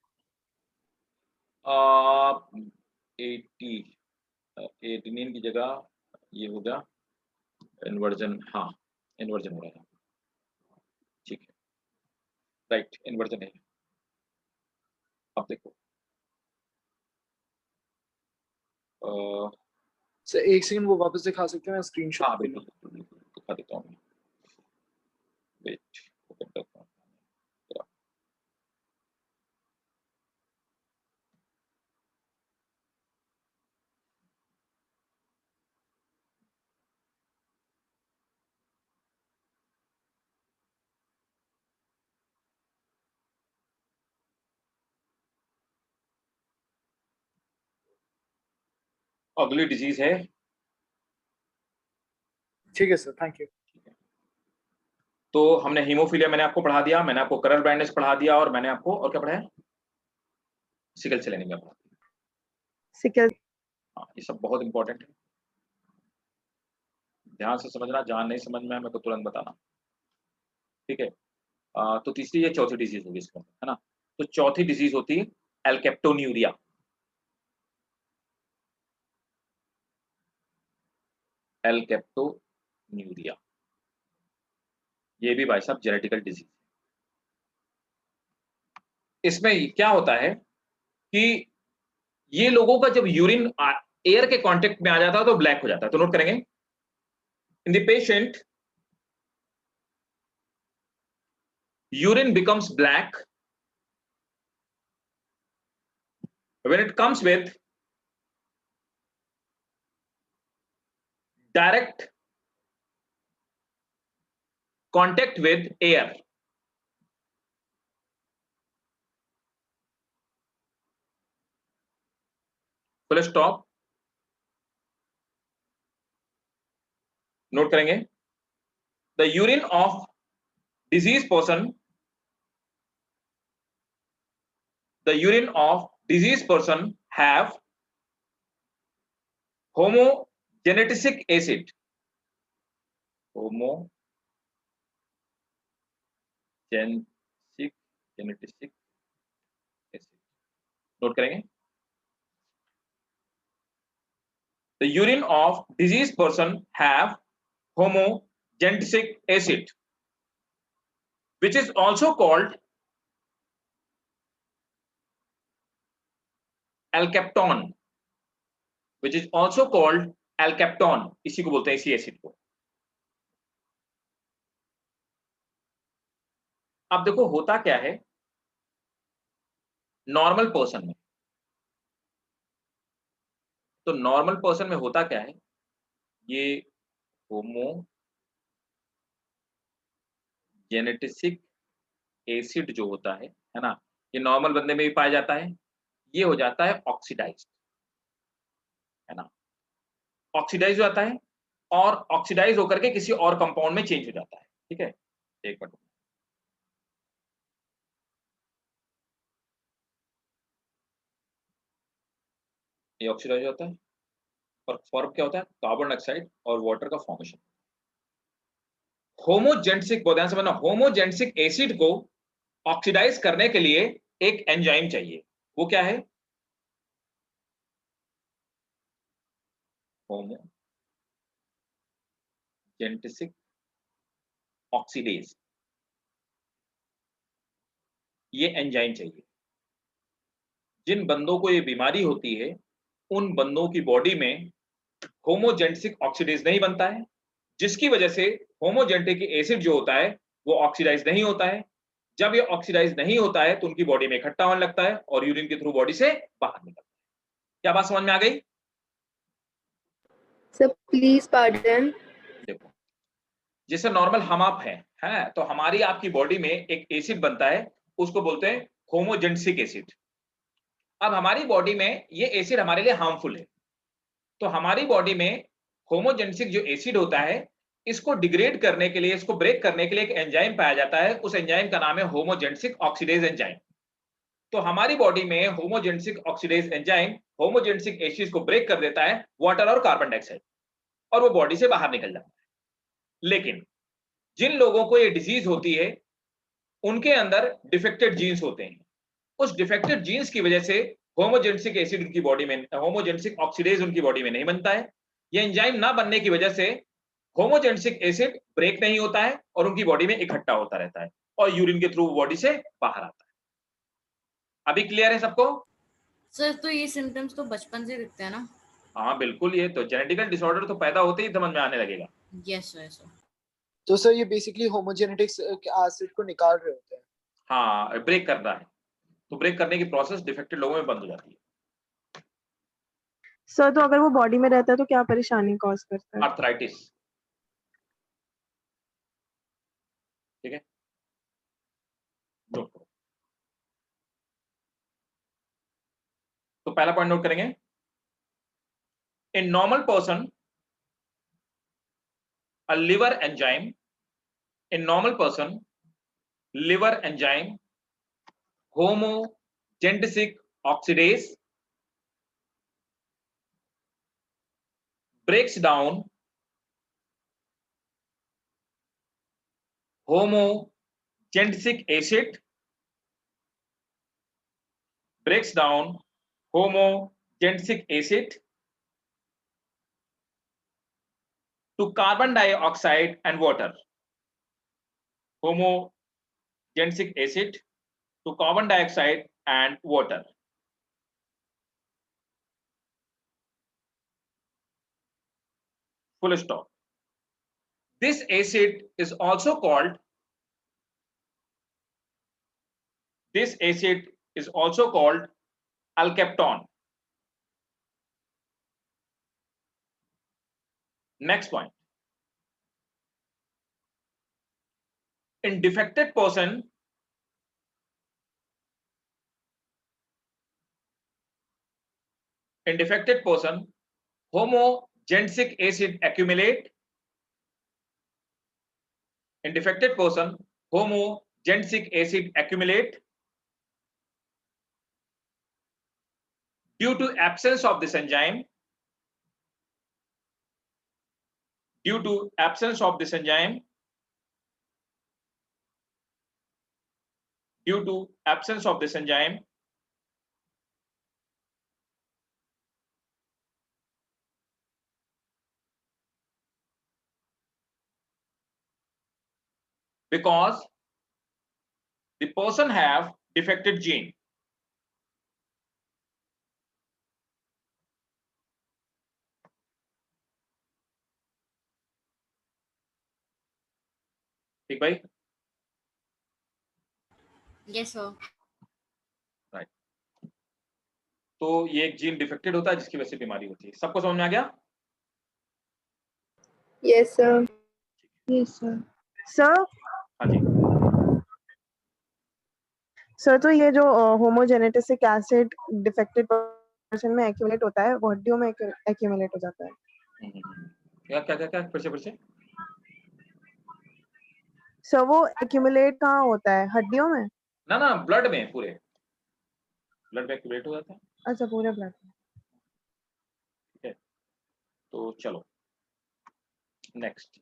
18 की जगह ये होगा इन्वर्जन। हाँ, इन्वर्जन हो रहा है, ठीक है, राइट, इन्वर्जन है। अब देखो, सर एक सेकंड वो वापस दिखा सकते हैं, मैं स्क्रीनशॉट। हाँ बिल्कुल दिखा देता हूँ। वेट, ओपन करता हूँ। अगली डिजीज है, ठीक है सर, थैंक यू। तो हमने हीमोफीलिया मैंने आपको पढ़ा दिया, मैंने आपको करल ब्लाइंडनेस पढ़ा दिया, और मैंने आपको और क्या पढ़ाया, सिकल सेल एनीमिया पढ़ा दिया। सिकल। हाँ, ये सब बहुत इंपॉर्टेंट है, ध्यान से समझना, जहां नहीं समझ में आए मेरे को तुरंत बताना, ठीक है। तो तीसरी, ये चौथी डिजीज होगी इसमें, है ना। तो चौथी डिजीज होती है एल्केप्टोन्यूरिया। एल्केप्टोन्यूरिया, ये भी भाई साहब जेनेटिकल डिजीज। इसमें क्या होता है कि ये लोगों का जब यूरिन एयर के कांटेक्ट में आ जाता है तो ब्लैक हो जाता है। तो नोट करेंगे, in the patient urine becomes black when it comes with direct contact with air. Full stop. Note करेंगे, the urine of diseased person, the urine of diseased person have homogenetic acid, genetic acid. Note करेंगे, the urine of diseased person have homogenetic acid, which is also called alkapton, which is also called alkapton. इसी को बोलते हैं, इसी एसिड को. अब देखो होता क्या है नॉर्मल पर्सन में, तो नॉर्मल पर्सन में होता क्या है, ये होमोजेनेटिक एसिड जो होता है ना, ये नॉर्मल बंदे में भी पाया जाता है, ये हो जाता है ऑक्सीडाइज्ड, है ना, ऑक्सीडाइज हो जाता है और ऑक्सीडाइज होकर के किसी और कंपाउंड में चेंज हो जाता है. ठीक है, एक मिनट, ये ऑक्सीडाइज होता है और फॉर्म क्या होता है, कार्बन डाइऑक्साइड और वाटर का फॉर्मेशन. होमोजेनेटिक, बहुत ध्यान से समझना, होमोजेनेटिक एसिड को ऑक्सीडाइज करने के लिए एक एंजाइम चाहिए, वो क्या है, होमोजेनेटिक ऑक्सीडेज, ये एंजाइम चाहिए. जिन बंदों को ये बीमारी होती है उन बंदों की बॉडी में होमोजेनेटिक ऑक्सीडेज नहीं बनता है, जिसकी वजह से होमोजेनेटिक एसिड जो होता है वो ऑक्सीडाइज नहीं होता है. जब ये ऑक्सीडाइज नहीं होता है तो उनकी बॉडी में इकट्ठा होने लगता है और यूरिन के थ्रू बॉडी से बाहर निकलता है. क्या बात समझ में आ गई? Sir, please pardon. देखो, जैसे नॉर्मल हम आप हैं, तो हमारी आपकी बॉडी में एक एसिड बनता है, उसको बोलते हैं होमोजेनेटिक एसिड. अब हमारी बॉडी में ये एसिड हमारे लिए हार्मफुल है, तो हमारी बॉडी में होमोजेनेटिक जो एसिड होता है इसको डिग्रेड करने के लिए, इसको ब्रेक करने के लिए एक एंजाइम पाया जाता है, उस एंजाइम का नाम है होमोजेनेटिक ऑक्सीडेज एंजाइम. तो हमारी बॉडी में होमोजेनेटिक ऑक्सीडेज एंजाइम होमोजेनेटिक एसिड को ब्रेक कर देता है, वाटर और कार्बन डाइऑक्साइड, और वो बॉडी से बाहर निकल जाता है. लेकिन जिन लोगों को ये डिजीज होती है उनके अंदर डिफेक्टेड जीन्स होते हैं, उस डिफेक्टेड जीन्स की वजह से होमोजेनेटिक एसिड उनकी बॉडी में, होमोजेनेटिक ऑक्सीडेज उनकी बॉडी में नहीं बनता है. ये एंजाइम ना बनने की वजह से होमोजेनेटिक एसिड ब्रेक नहीं होता है और उनकी बॉडी में इकट्ठा होता रहता है और यूरिन के थ्रू बॉडी से बाहर आता है. अभी क्लियर है सबको? सर तो ये सिम्टम्स तो बचपन से दिखते हैं ना? हाँ बिल्कुल, ये तो जेनेटिकल डिसऑर्डर तो पैदा होते ही समझ में आने लगेगा. Yes sir. तो सर ये बेसिकली होमोजेनेटिक एसिड को निकाल रहे होते हैं. हाँ, ब्रेक करना है, तो ब्रेक करने की प्रोसेस डिफेक्टेड लोगों में बंद हो जाती है. सर तो अगर वो बॉडी में रहता है तो क्या परेशानी कॉज करता है? आर्थराइटिस. ठीक है, नोट करो. तो पहला पॉइंट नोट करेंगे, in normal person a liver enzyme, in normal person liver enzyme homogenetic oxidase breaks down homogenetic acid, breaks down homogenetic acid to carbon dioxide and water. Homogenetic acid to carbon dioxide and water. Full stop. This acid is also called This acid is also called alkapton. Next point. In defected person, homogensic acid accumulate. In defected person, homogensic acid accumulate due to absence of this enzyme. Due to absence of this enzyme. Due to absence of this enzyme. Because the person have defective gene. ठीक भाई? Yes sir. राइट. तो ये एक जीन डिफेक्टेड होता है जिसकी वजह से बीमारी होती है. सबको समझ में आ गया? Yes, sir. Yes, sir. Sir, हाँ जी. सर तो ये जो होमोजेनेटिक एसिड डिफेक्टेड पर्सन में एक्यूमुलेट होता है, वो हड्डियों में एक्यूमुलेट हो जाता है. क्या फिर से? सर वो एक्यूमुलेट कहाँ होता है, हड्डियों में? ना ब्लड में, पूरे ब्लड में एक्यूमुलेट हो जाता है. अच्छा, पूरे ब्लड में. ठीक है, तो चलो नेक्स्ट.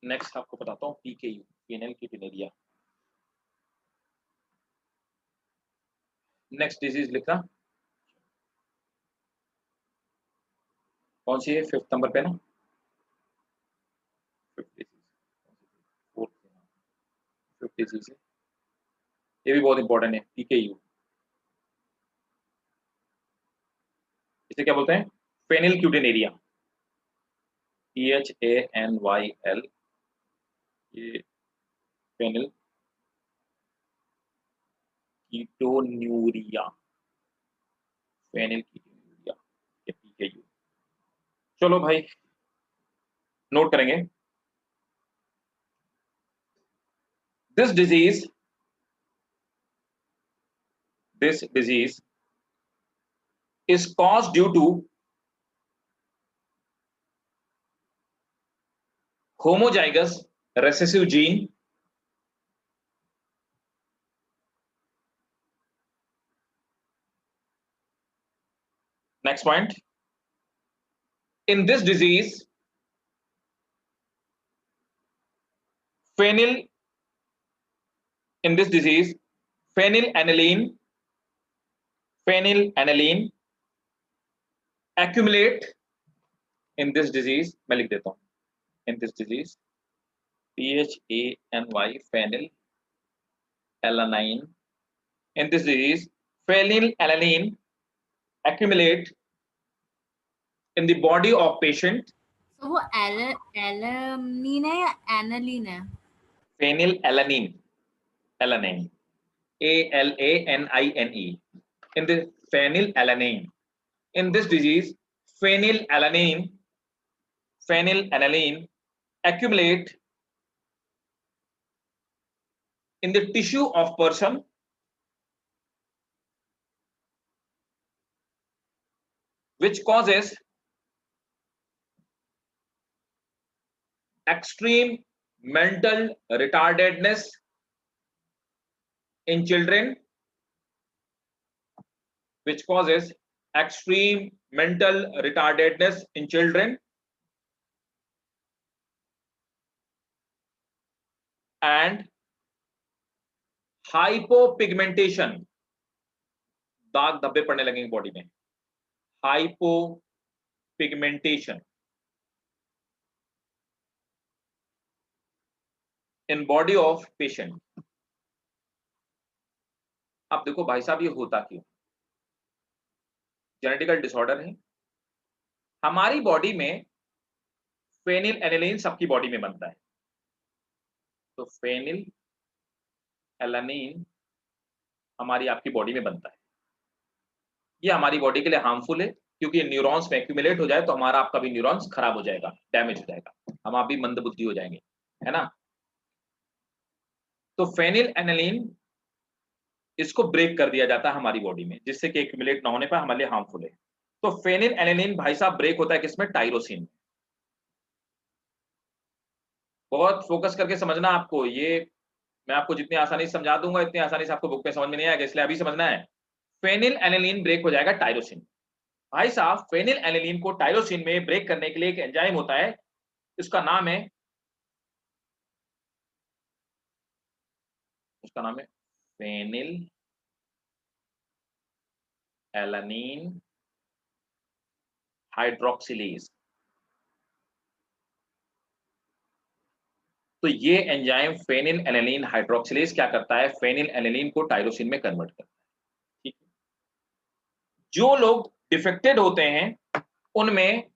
नेक्स्ट आपको बताता हूँ PKU, फेनिलकेटोनुरिया. नेक्स्ट डिजीज लिखना. कौन सी है? 5th नंबर पे ना. 5th डिजीज है. ये भी बहुत इंपॉर्टेंट है. PKU, इसे क्या बोलते हैं? फेनिलकेटोनुरिया. PHANYL. ये फेनिलकेटोनुरिया. Phenylketonuria, PKU. चलो भाई, नोट करेंगे. This disease is caused due to homozygous recessive gene. Next point. In this disease, phenylalanine accumulate. In this disease, मैं लिख देता हूँ. In this disease, PHANY, phenylalanine. In this disease, phenylalanine accumulate in the body of patient. तो वो एलानीन है या एनालीन है? Phenylalanine, alanine, ALANINE. In the phenylalanine. In this disease, phenylalanine accumulate in the tissue of person which causes extreme mental retardedness in children. Which causes extreme mental retardedness in children. And hypopigmentation. दाग धब्बे पड़ने लगेंगे बॉडी में. Hypopigmentation in body of patient. अब देखो भाई साहब, ये होता क्यों? जेनेटिकल डिसऑर्डर है. हमारी बॉडी में फेनिलएलानाइन सबकी बॉडी में बनता है. तो फेनिल एलानिन हमारी आपकी बॉडी में बनता है। ये हमारी बॉडी के लिए हार्मफुल है क्योंकि ये न्यूरॉन्स में एक्यूमुलेट हो जाए तो हमारा आपका भी न्यूरॉन्स खराब हो जाएगा, डैमेज हो जाएगा, हम आप भी मंदबुद्धि हो जाएंगे, है ना। तो फेनिल एनालिन इसको ब्रेक कर दिया जाता है हमारी बॉडी में, जिससे कि एक्यूमुलेट ना होने पर हमारे लिए हार्मफुल है। तो फेनिल एनालिन भाई साहब ब्रेक होता है किसमें? टायरोसिन में। बहुत फोकस करके समझना आपको, ये मैं आपको जितनी आसानी से समझा दूंगा इतनी आसानी से आपको बुक में समझ में नहीं आएगा, इसलिए अभी समझना है। फेनिल एनालिन ब्रेक हो जाएगा टायरोसिन। भाई साहब फेनिल एनालिन को टायरोसिन में ब्रेक करने के लिए एक एंजाइम होता है, उसका नाम है फेनिल एलानिन हाइड्रोक्सिलेज। तो ये एंजाइम फेनिल एलानिन हाइड्रोक्सिलेज क्या करता है? फेनिल एलानिन को टायरोसिन में कन्वर्ट करता है। ठीक है? जो लोग डिफेक्टेड होते हैं उनमें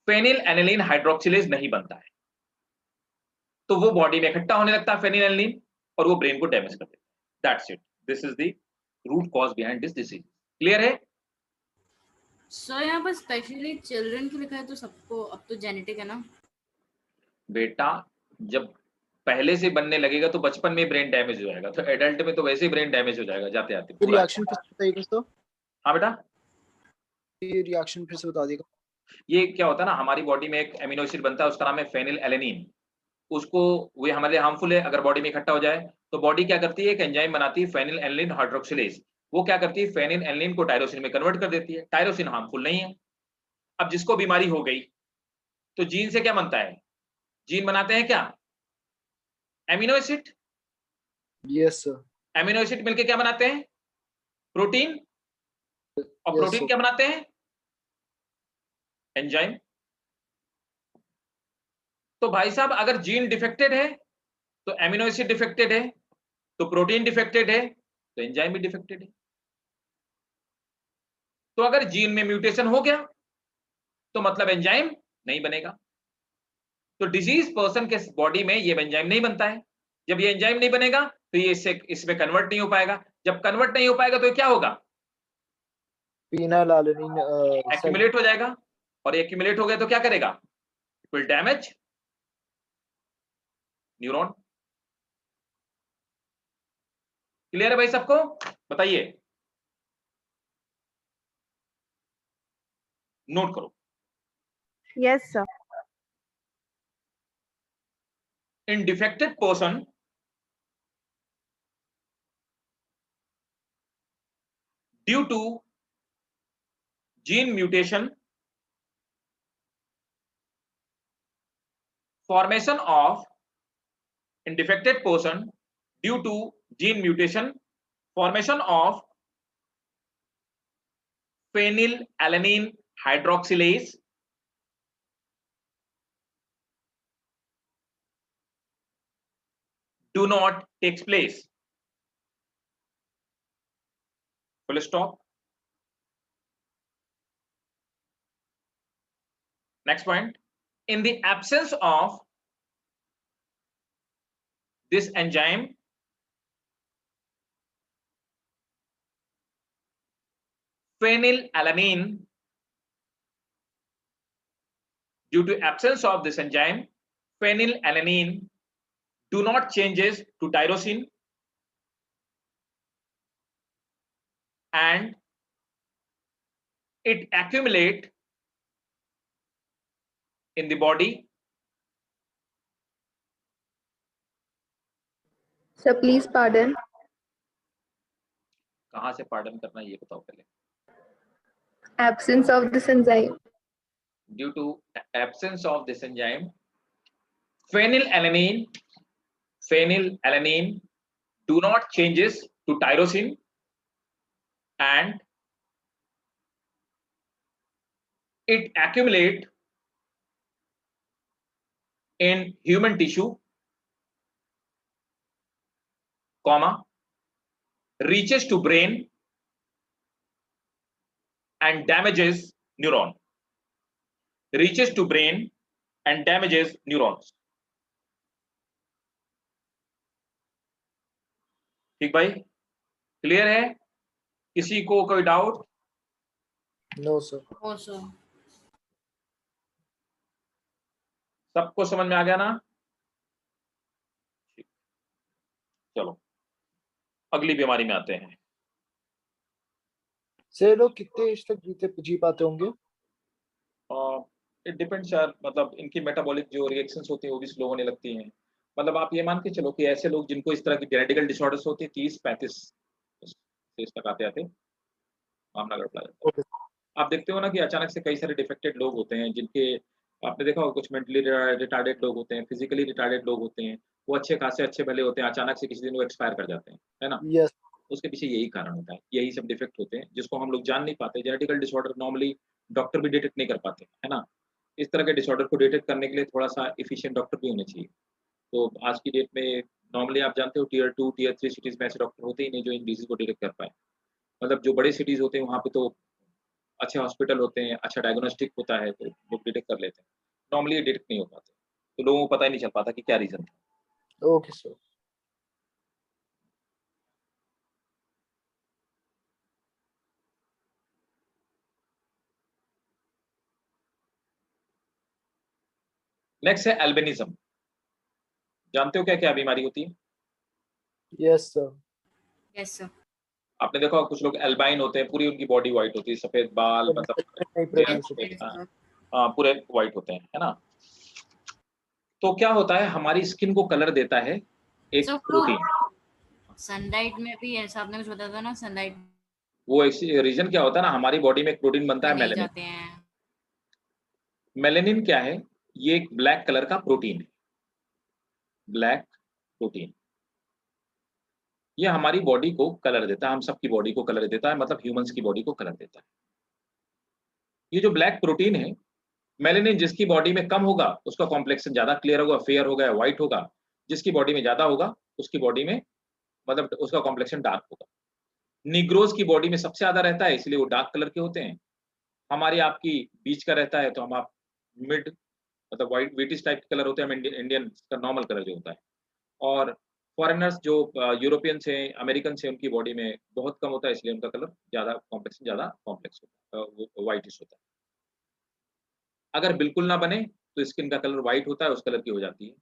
फेनिल एलानिन हाइड्रोक्सिलेज नहीं बनता है, तो वो बॉडी में इकट्ठा होने लगता है फेनिल एलानिन और वो ब्रेन को डैमेज कर देता है। That's it, this is the root cause behind this disease. Clear है? सर यहाँ पर स्पेशली चिल्ड्रन के लिखा है, तो सबको अब तो जेनेटिक है ना बेटा, जब पहले से बनने लगेगा तो बचपन में ब्रेन डैमेज हो जाएगा, तो एडल्ट में तो वैसे ही ब्रेन डैमेज हो जाएगा जाते आते पूरा। रिएक्शन फिर से बताइएगा तो, हाँ बेटा, ये रिएक्शन फिर से बता दीजिएगा। ये क्या होता है ना, हमारी बॉडी में एक एमिनो एसिड बनता है, उसका नाम है फेनिल एलानिन। उसको वो हमारे लिए हार्मफुल है अगर बॉडी में इकट्ठा हो जाए, तो बॉडी क्या करती है? एक एंजाइम बनाती है फेनिल एलानिन हाइड्रोक्सिलेज। वो क्या करती है? फेनिल एलानिन को टायरोसिन में कन्वर्ट कर देती है। टायरोसिन हार्मफुल नहीं है। अब जिसको बीमारी हो गई तो जीन से क्या बनता है? जीन बनाते हैं क्या? Amino acid. Yes sir. Amino acid मिलकर क्या बनाते हैं? प्रोटीन। और Yes, प्रोटीन sir. क्या बनाते हैं? एंजाइम। तो भाई साहब अगर जीन डिफेक्टेड है तो एमिनो एसिड डिफेक्टेड है, तो प्रोटीन डिफेक्टेड है, तो एंजाइम भी डिफेक्टेड है। तो अगर जीन में म्यूटेशन हो गया तो मतलब एंजाइम नहीं बनेगा। तो डिजीज पर्सन के बॉडी में ये एंजाइम नहीं बनता है। जब ये एंजाइम नहीं बनेगा तो ये इसमें कन्वर्ट नहीं हो पाएगा। जब कन्वर्ट नहीं हो पाएगा तो ये क्या होगा? Phenylalanine, एक्यूमुलेट हो जाएगा, और एक्यूमुलेट हो गया तो क्या करेगा? It will damage neuron. Clear है भाई सबको? बताइए, नोट करो। Yes, sir. In defected person, due to gene mutation, formation of in defected person due to gene mutation, formation of phenylalanine hydroxylase do not takes place. Full stop. Next point. In the absence of this enzyme, phenylalanine, due to absence of this enzyme, phenylalanine do not changes to tyrosine and it accumulate in the body. Sir, please pardon. कहां से पार्डन करना है ये बताओ पहले। Absence of this enzyme. Due to absence of this enzyme, phenylalanine do not changes to tyrosine and it accumulate in human tissue, comma, reaches to brain and damages neuron. Reaches to brain and damages neurons. ठीक भाई, क्लियर है? किसी को कोई doubt? No sir. Oh sir. सबको समझ में आ गया ना? ठीक, चलो अगली बीमारी में आते हैं। सर लोग कितने एज तक जी पाते होंगे? इट डिपेंड्स यार, मतलब इनकी मेटाबॉलिक जो रिएक्शंस होती हैं वो भी स्लो होने लगती हैं। मतलब आप ये मान के चलो कि ऐसे लोग जिनको इस तरह की जेनेटिकल डिसऑर्डर्स होती है 30-35 स्टेज तक आते आते मामला गड़बड़ा जाता ओके। है। आप देखते हो ना कि अचानक से कई सारे डिफेक्टेड लोग होते हैं जिनके, आपने देखा होगा कुछ मेंटली रिटार्डेड लोग होते हैं, फिजिकली रिटार्डेड लोग होते हैं, वो अच्छे खासे अच्छे भले होते हैं, अचानक से किसी दिन वो एक्सपायर कर जाते हैं, है ना? यस। उसके पीछे यही कारण होता है, यही सब डिफेक्ट होते हैं जिसको हम लोग जान नहीं पाते। जेनेटिकल डिसऑर्डर नॉर्मली डॉक्टर भी डिटेक्ट नहीं कर पाते, है ना? इस तरह के डिसऑर्डर को डिटेक्ट करने के लिए थोड़ा-सा एफिशिएंट डॉक्टर भी होने चाहिए। तो आज की डेट में नॉर्मली आप जानते हो टियर 2, टियर 3 सिटीज़ में ऐसे डॉक्टर होते ही नहीं जो इन डिसीज़ को डिटेक्ट कर पाएँ। मतलब जो बड़े सिटीज़ होते हैं वहाँ पे तो अच्छे हॉस्पिटल होते हैं, अच्छा डायग्नोस्टिक होता है तो लोग डिटेक्ट कर लेते हैं। नॉर्मली ये डिटेक्ट नहीं हो पाते। तो लोगों को पता ही नहीं चल पाता कि क्या रीज़न था। Okay sir. नेक्स्ट है एल्बिनिज़्म। जानते हो क्या-क्या बीमारी होती है? Yes sir. Yes sir. आपने देखा होगा कुछ लोग एल्बाइन होते हैं, पूरी उनकी बॉडी व्हाइट होती है, सफ़ेद बाल, मतलब नहीं जेंट्स प्रोड्यूस होते होता। हैं, हाँ, हाँ, पूरे व्हाइट होते हैं, है ना? तो क्या होता है, हमारी स्किन को कलर देता है एक सर प्रोटीन। सनलाइट में भी ऐसा आपने कुछ बताया था ना, सनलाइट वो रीज़न क्या होता है ना, हमारी बॉडी में एक प्रोटीन बनता में है नहीं मेलानिन। जाते हैं। मेलानिन क्या है? ये एक ब्लैक कलर का प्रोटीन है, ब्लैक प्रोटीन। ये हमारी बॉडी को कलर देता है, हम सबकी बॉडी को कलर देता है, मतलब ह्यूमन्स की बॉडी को कलर देता है। ये जो ब्लैक प्रोटीन है, मेलानिन जिसकी बॉडी में कम होगा, उसका कॉम्प्लेक्शन ज़्यादा क्लियर होगा, फेयर होगा या व्हाइट होगा। जिसकी बॉडी में ज़्यादा होगा, उसकी बॉडी में मतलब उसका कॉम्प्लेक्शन डार्क होगा। नीग्रोज़ की बॉडी में सबसे ज़्यादा रहता है, इसलिए वो डार्क कलर के होते हैं। हमारी आपकी बीच का रहता है, तो हम आप मिड मतलब व्हाइट व्हिटिश टाइप के कलर होते हैं, हम इंडियन का नॉर्मल कलर जो होता है। और फॉरेनर्स जो यूरोपियंस हैं, अमेरिकन्स हैं, उनकी बॉडी में बहुत कम होता है, इसलिए उनका कलर ज़्यादा कॉम्प्लेक्शन ज़्यादा कॉम्प्लेक्स होता है, वो व्हाइटिश होता है। अगर बिल्कुल ना बने, तो स्किन का कलर व्हाइट होता है, उस कलर की हो जाती है।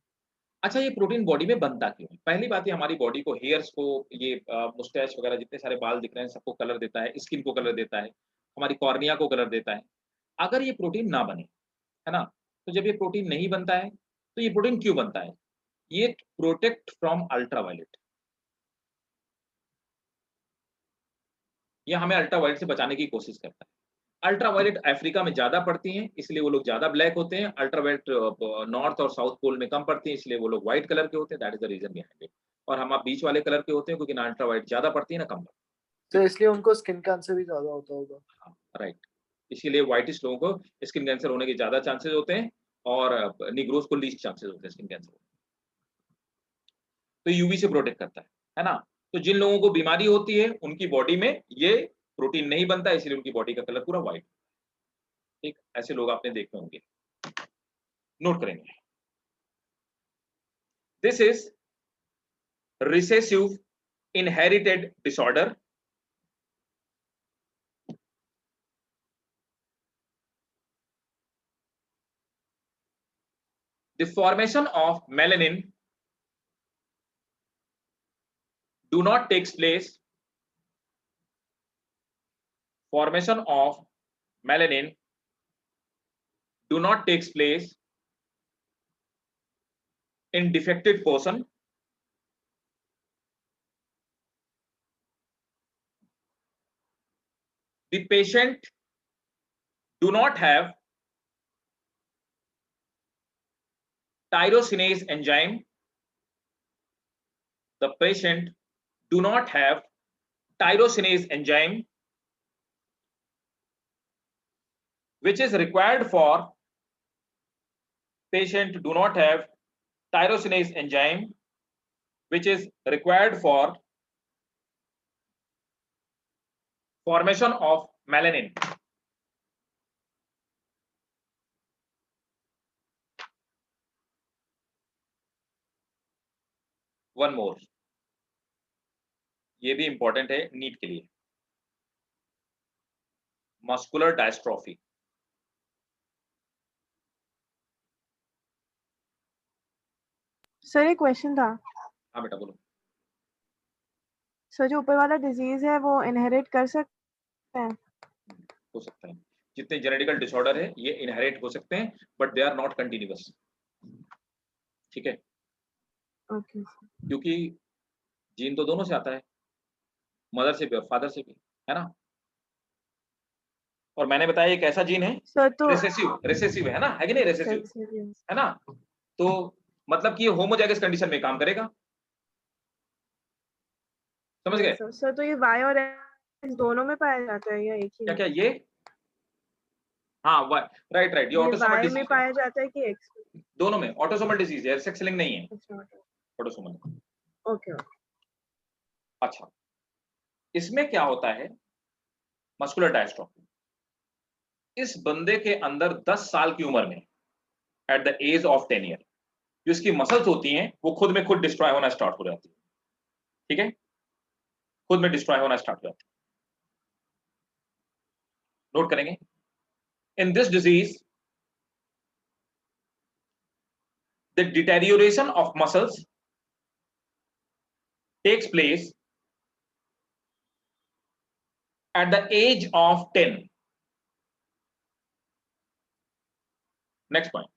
अच्छा, ये प्रोटीन बॉडी में बनता क्यों है? पहली बात, ये हमारी बॉडी को, हेयर्स को, ये मुस्टैच वगैरह जितने सारे बाल दिख रहे हैं, सबको कलर देता है, स्किन को कलर देता है, हमारी कॉर्निया को कलर देता है। अगर ये प्रोटीन ना बने, है ना? तो जब ये प्रोटीन नहीं बनता है, तो ये प्रोटीन क्यों बनता है? ये प्रोटेक्ट फ्रॉम अल्ट्रावायलेट। ये हमें अल्ट्रावायलेट से बचाने की कोशिश करता है। अल्ट्रावायलेट अफ्रीका में ज़्यादा पड़ती हैं, इसलिए वो लोग ज़्यादा ब्लैक होते हैं। अल्ट्रावायलेट नॉर्थ और साउथ पोल में कम पड़ती हैं, इसलिए वो लोग व्हाइट कलर के होते हैं। That is the reason behind it. और हम आप बीच वाले कलर के होते हैं, क्योंकि ना अल्ट्रावायलेट ज़्यादा पड़ती है, ना कम पड़ती तो इसलिए उनको स्किन कैंसर भी ज्यादा होता होगा। है। हाँ, राइट। इसीलिए व्हाइटिश लोगों को स्किन कैंसर होने के ज़्यादा चांसेस होते हैं और निग्रोज़ को लीस्ट चांसेस होते हैं स्किन कैंसर होने के। तो यूवी से प्रोटेक्ट करता है ना? तो जिन लोगों को बीमारी होती है, उनकी बॉडी में ये प्रोटीन नहीं बनता, इसलिए उनकी बॉडी का कलर पूरा व्हाइट। ठीक, ऐसे लोग आपने देखे होंगे, नोट करेंगे। This is recessive inherited disorder. The formation of melanin do not takes place. Formation of melanin do not takes place in defective person. The patient do not have tyrosinase enzyme. The patient do not have tyrosinase enzyme, which is required for patient do not have tyrosinase enzyme, which is required for formation of melanin. One more. ये भी इंपॉर्टेंट है नीट के लिए, मस्कुलर डायस्ट्रोफी। सर एक क्वेश्चन था हाँ बेटा बोलो। सर, जो ऊपर वाला डिजीज है वो इनहेरिट कर सकते हैं? हो सकता है, जितने जेनेटिकल डिसऑर्डर है ये इनहेरिट हो सकते हैं, but they are not continuous. ठीक है, ओके क्योंकि जीन तो दोनों से आता है, मदर से भी और फादर से भी, है ना। और मैंने बताया एक ऐसा जीन है सर, तो रेसेसिव है ना, है कि नहीं, रेसेसिव है ना। तो मतलब कि ये होमोजाइगस कंडीशन में काम करेगा, समझ गए। सर, तो ये वाई और एक्स दोनों में पाया जाता है या एक ही क्या में? क्या ये, हाँ राइट राइट, ये ये ऑटोसोमल वाई में डिजीज है, पाया जाता है कि एक्स में? दोनों में ऑटोसोमल डिजीज है, सेक्स लिंक नहीं है, अच्छा, ऑटोसोमल। ओके। अच्छा, इसमें क्या होता है, मस्कुलर डायस्ट्रोफी, इस बंदे के अंदर 10 साल की उम्र में, at the age of 10 year, जो इसकी मसल्स होती हैं वो खुद में खुद डिस्ट्रॉय होना स्टार्ट हो जाती है। ठीक है, खुद में डिस्ट्रॉय होना स्टार्ट हो जाती है। नोट करेंगे, in this disease the deterioration of muscles takes place at the age of 10. Next point,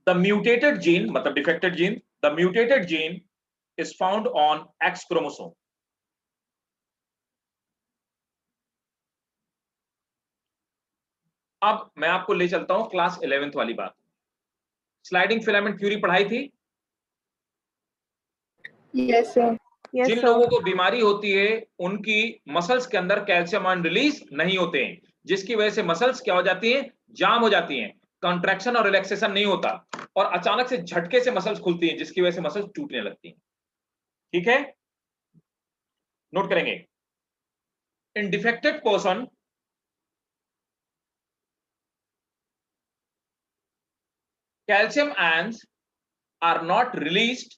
the mutated gene, मतलब defected gene, the mutated gene is found on X chromosome. अब मैं आपको ले चलता हूं क्लास 11th वाली बात। स्लाइडिंग फिलामेंट थ्योरी पढ़ाई थी। Yes, sir. यस जिन सर। लोगों को बीमारी होती है उनकी मसल्स के अंदर कैल्शियम आयन रिलीज नहीं होते हैं, जिसकी वजह से मसल्स क्या हो जाती हैं, जाम हो जाती हैं, कंट्रैक्शन और रिलैक्सेशन नहीं होता, और अचानक से झटके से मसल्स खुलती हैं, जिसकी वजह से मसल्स टूटने लगती हैं। ठीक है, नोट करेंगे, in defected person calcium ions are not released,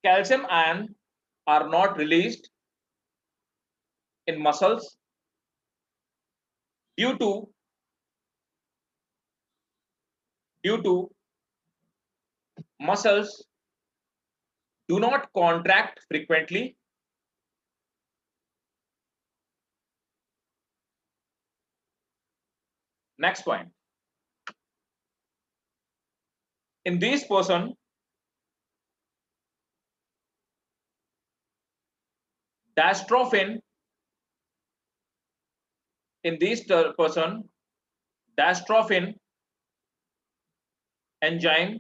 calcium ion are not released in muscles due to muscles do not contract frequently, next point, in this person dystrophin, in this person dystrophin enzyme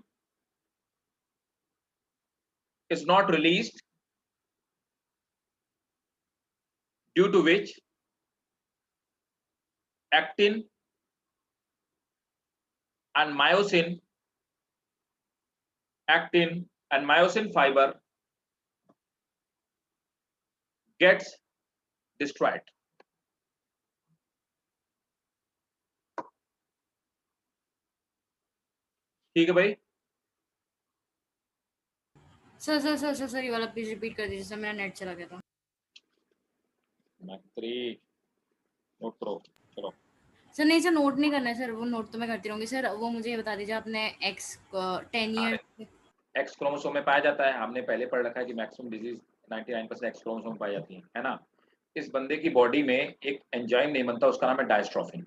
is not released, due to which actin and myosin fiber gets destroyed. ठीक है भाई, सर ये वाला प्लीज रिपीट कर दीजिए सर, मेरा नेट चला गया था। नोट करो, चलो। सर नहीं सर, नोट नहीं करना है सर, वो नोट तो मैं करती रहूंगी सर। वो मुझे ये बता दीजिए, आपने एक्स 10 ईयर एक्स क्रोमोसोम में पाया जाता है, हमने पहले पढ़ रखा है कि मैक्सिमम डिजीज 99% एक्स क्रोमोसोम में पाई जाती है ना। इस बंदे की बॉडी में एक एंजाइम नहीं बनता, उसका नाम है डायस्ट्रोफिन।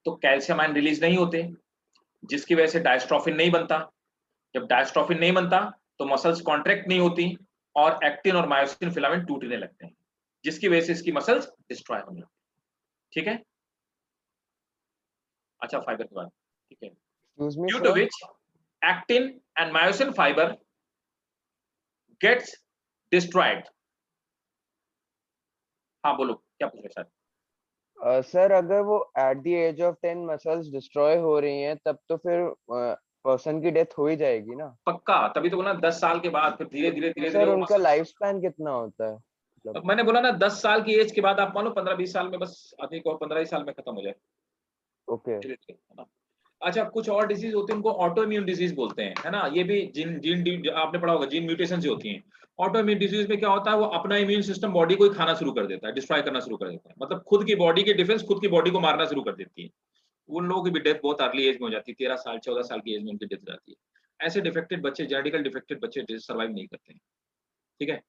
तो कैल्शियम आयन रिलीज नहीं होते, जिसकी वजह से डायस्ट्रोफिन नहीं बनता। जब डायस्ट्रोफिन नहीं बनता तो मसल्स कॉन्ट्रैक्ट नहीं होती और एक्टिन और मायोसिन फिलामेंट टूटने लगते हैं, जिसकी वजह से इसकी मसल्स डिस्ट्रॉय होने लगती है। ठीक है, अच्छा फाइबर के बाद, ठीक है, Excuse me, due to sir. which actin and myosin fiber gets destroyed. हाँ बोलो, क्या पूछ रहे सर? सर अगर वो at the age of 10 muscles destroy हो रही हैं तब तो फिर पर्सन की डेथ हो ही जाएगी ना। पक्का, तभी तो बोला 10 साल के बाद फिर धीरे धीरे धीरे सर धीरे उनका लाइफ स्पैन कितना होता है? मतलब मैंने बोला ना 10 साल की एज के बाद आप मान लो 15-20 साल में बस आदमी को 15 ही साल में खत्म हो जाए ओके धीरे धीरे, है ना। अच्छा, कुछ और डिजीज होते हैं उनको ऑटो इम्यून डिजीज बोलते हैं, है ना, ये भी जीन जीन आपने पढ़ा होगा, जीन म्यूटेशन से होती हैं। ऑटो इम्यून डिजीज में क्या होता है, वो अपना इम्यून सिस्टम बॉडी को ही खाना शुरू कर देता है, डिस्ट्रॉय करना शुरू कर देता है, मतलब खुद की बॉडी की डिफेंस खुद की बॉडी को मारना शुरू कर देती है। उन लोगों की भी डेथ बहुत अर्ली एज में हो जाती है, 13 साल 14 साल की एज में उनकी डेथ हो जाती है। ऐसे डिफेक्टेड बच्चे, जेनेटिकल डिफेक्टेड बच्चे सर्वाइव नहीं करते हैं, ठीक है।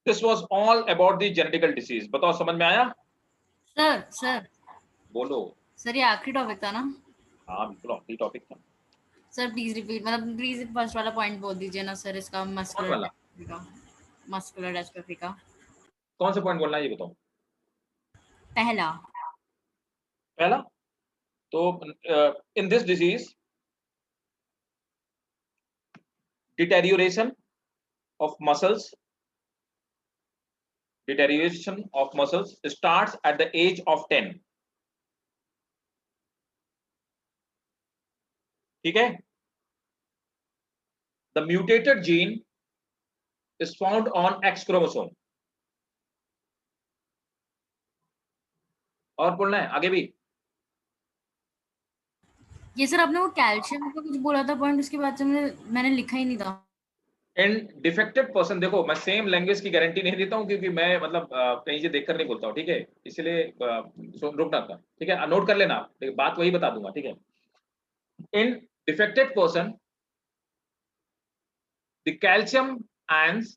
This was all about the genetical disease. बताओ समझ में आया? सर बोलो। सर ये आखिरी टॉपिक था ना? हाँ बिल्कुल आखिरी टॉपिक था। सर प्लीज रिपीट, मतलब प्लीज फर्स्ट वाला पॉइंट बोल दीजिए ना सर, इसका कौन वाला? मस्कुलर डिस्ट्रॉफी का कौन सा पॉइंट बोलना है ये बताओ। पहला। पहला तो in this disease deterioration of muscles starts at the age of 10, ठीक है। The mutated gene is found on X chromosome। और बोलना है आगे भी? ये सर आपने वो कैल्शियम का कुछ बोला था पॉइंट, उसके बाद से मैंने लिखा ही नहीं था। इन डिफेक्टेड पर्सन, देखो मैं सेम लैंग्वेज की गारंटी नहीं देता हूँ, क्योंकि मैं मतलब कहीं से देखकर नहीं बोलता हूँ, ठीक है, इसलिए रुकना था, ठीक है, नोट कर लेना, बात वही बता दूंगा, ठीक है। In defected person the calcium ions